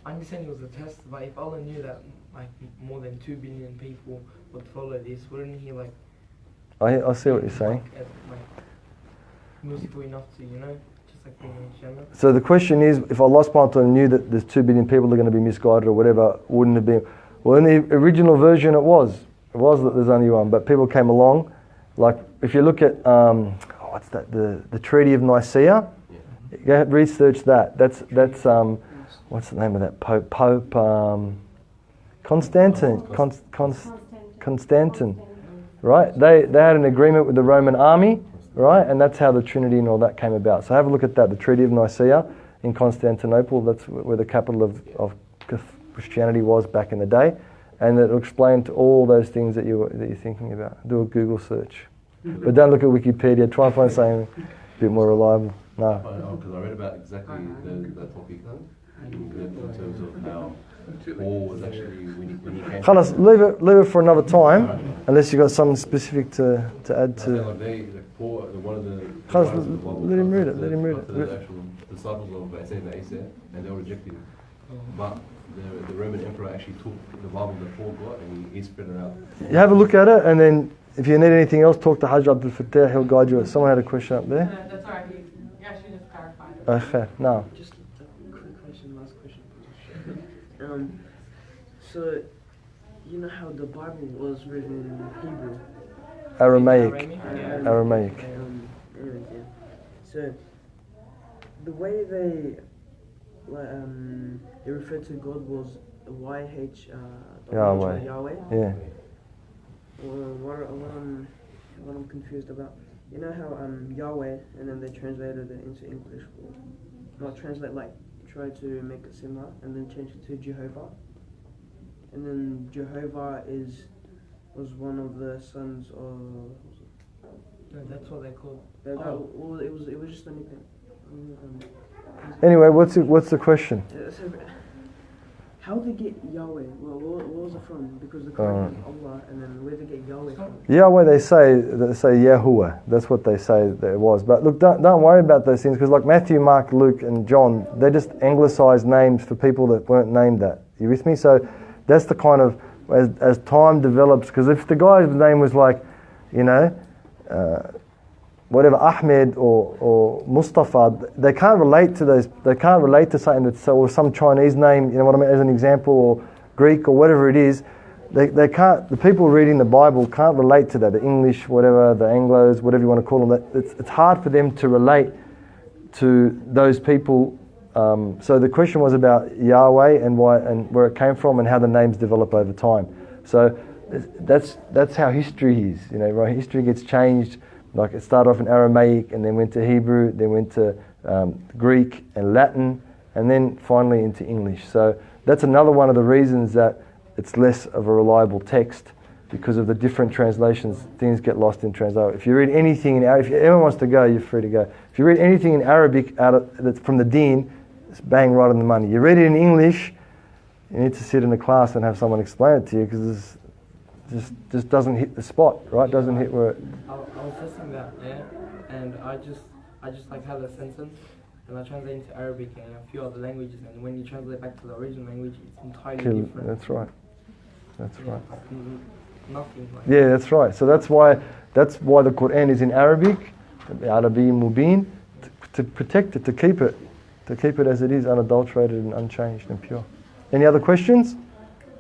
I understand it was a test, but if Allah knew that like more than 2 billion people would follow this, wouldn't He like? I see what you're saying. Like merciful enough to, just like being in Jannah. So the question is, if Allah subhanahu wa ta'ala knew that there's 2 billion people that are going to be misguided or whatever, wouldn't it be? Well, in the original version it was that there's only one, but people came along. Like if you look at what's that? The Treaty of Nicaea. Go research that. That's what's the name of that Pope? Constantine. Constantine. Right? They had an agreement with the Roman army, right? And that's how the Trinity and all that came about. So have a look at that. The Treaty of Nicaea in Constantinople. That's where the capital of Christianity was back in the day, and it'll explain to all those things that you're thinking about. Do a Google search, but don't look at Wikipedia. Try and find something a bit more reliable. No. Because I read about exactly that topic, in terms of how Paul was actually when he came. Khalas, leave it for another time, unless you've got something specific to add to. Let him read it. Let him read it. The actual disciples of Sayyidina Isa, and they were rejected. But the Roman emperor actually took the Bible that Paul got and he spread it out. You have a look at it, and then if you need anything else, talk to Hajj Abdul Fattah. He'll guide you. Someone had a question up there. That's all right. You actually just clarified it. Okay, no. Just a quick question, last question. So, you know how the Bible was written in Hebrew? Aramaic. So, the way they referred to God was YH, Yahweh. Yahweh. Yeah. What I'm confused about, you know how Yahweh, and then they translated it into English, or not translate, like try to make it similar, and then change it to Jehovah, and then Jehovah was one of the sons of. No, that's what they called. Well, it was just a nickname. Anyway, what's the question? So, how did they get Yahweh? Well, what was it from? Because the Quran is Allah, and then where did they get Yahweh from? Yahweh, they say Yahuwah. That's what they say that it was. But look, don't worry about those things, because like Matthew, Mark, Luke, and John, they're just anglicized names for people that weren't named that. You with me? So that's the kind of as time develops. Because if the guy's name was like, whatever, Ahmed or Mustafa, they can't relate to those. They can't relate to something that's or some Chinese name. You know what I mean? As an example, or Greek or whatever it is. They can't. The people reading the Bible can't relate to that. The English, whatever, the Anglos, whatever you want to call them. It's hard for them to relate to those people. So the question was about Yahweh and why and where it came from and how the names develop over time. So that's how history is. Right? History gets changed. Like it started off in Aramaic and then went to Hebrew, then went to Greek and Latin, and then finally into English. So that's another one of the reasons that it's less of a reliable text, because of the different translations. Things get lost in translation. If you read anything in Arabic, if anyone wants to go, you're free to go. If you read anything in Arabic that's from the Deen, it's bang right on the money. You read it in English, you need to sit in a class and have someone explain it to you, because just doesn't hit the spot, right? Doesn't hit where it. I was testing that, and I just like had a sentence, and I translate into Arabic and a few other languages, and when you translate back to the original language, it's entirely different. That's right. That's right. Like nothing. Like yeah, that's right. So that's why the Qur'an is in Arabic, Arabi Mubin, to protect it, to keep it as it is, unadulterated and unchanged and pure. Any other questions?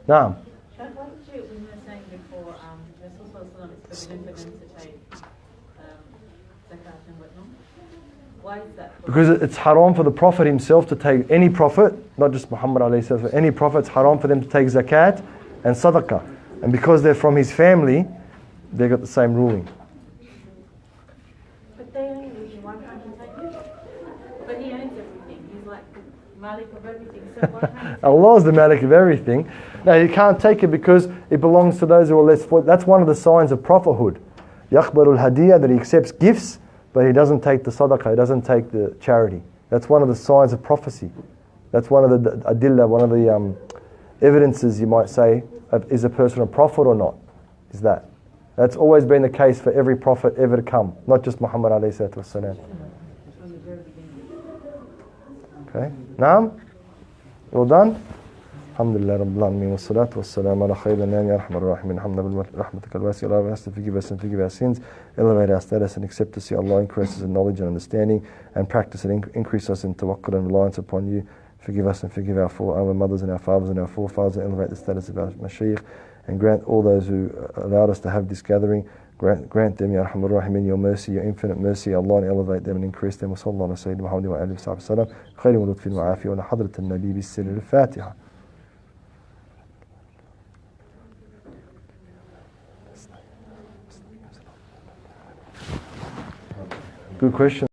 Naam. Why is that? Because it's haram for the Prophet himself to take, any Prophet, not just Muhammad alayhi sallam, any Prophet, it's haram for them to take zakat and sadaqah. And because they're from his family, they got the same ruling. everything. He's like the Malik of everything. So what kind of Allah is the Malik of everything. No, you can't take it because it belongs to those who are less fortunate. That's one of the signs of prophethood. Yaqbalu al-Hadiyah, that he accepts gifts, but he doesn't take the sadaqah, he doesn't take the charity. That's one of the signs of prophecy. That's one of the adillah, one of the evidences, you might say, of is a person a prophet or not, is that. That's always been the case for every prophet ever to come, not just Muhammad alayhi salatu wassalam. Okay, Naam? All done? Alhamdulillah Rabbil Alameen, wassalatu wassalamu ala khayri al-anam, ya arhamar rahimin, alhamdulillah rahmatika al-wasi', Allah has to forgive us and forgive our sins, elevate our status and accept us, ya Allah, increase us in knowledge and understanding, and practice and increase us in tawakkul and reliance upon you. Forgive us and forgive our mothers and our fathers and our forefathers, and elevate the status of our mashaykh, and grant all those who allowed us to have this gathering, grant them, Ya Arhamar Rahimin, your mercy, your infinite mercy, Allah, and elevate them and increase them. Wa sallallahu ala Sayyidina Muhammad wa alihi wa sallam, khayrin wa lutfin wa afiyah, wa hadrat al-Nabi bis-sirr al-Fatiha. Good question.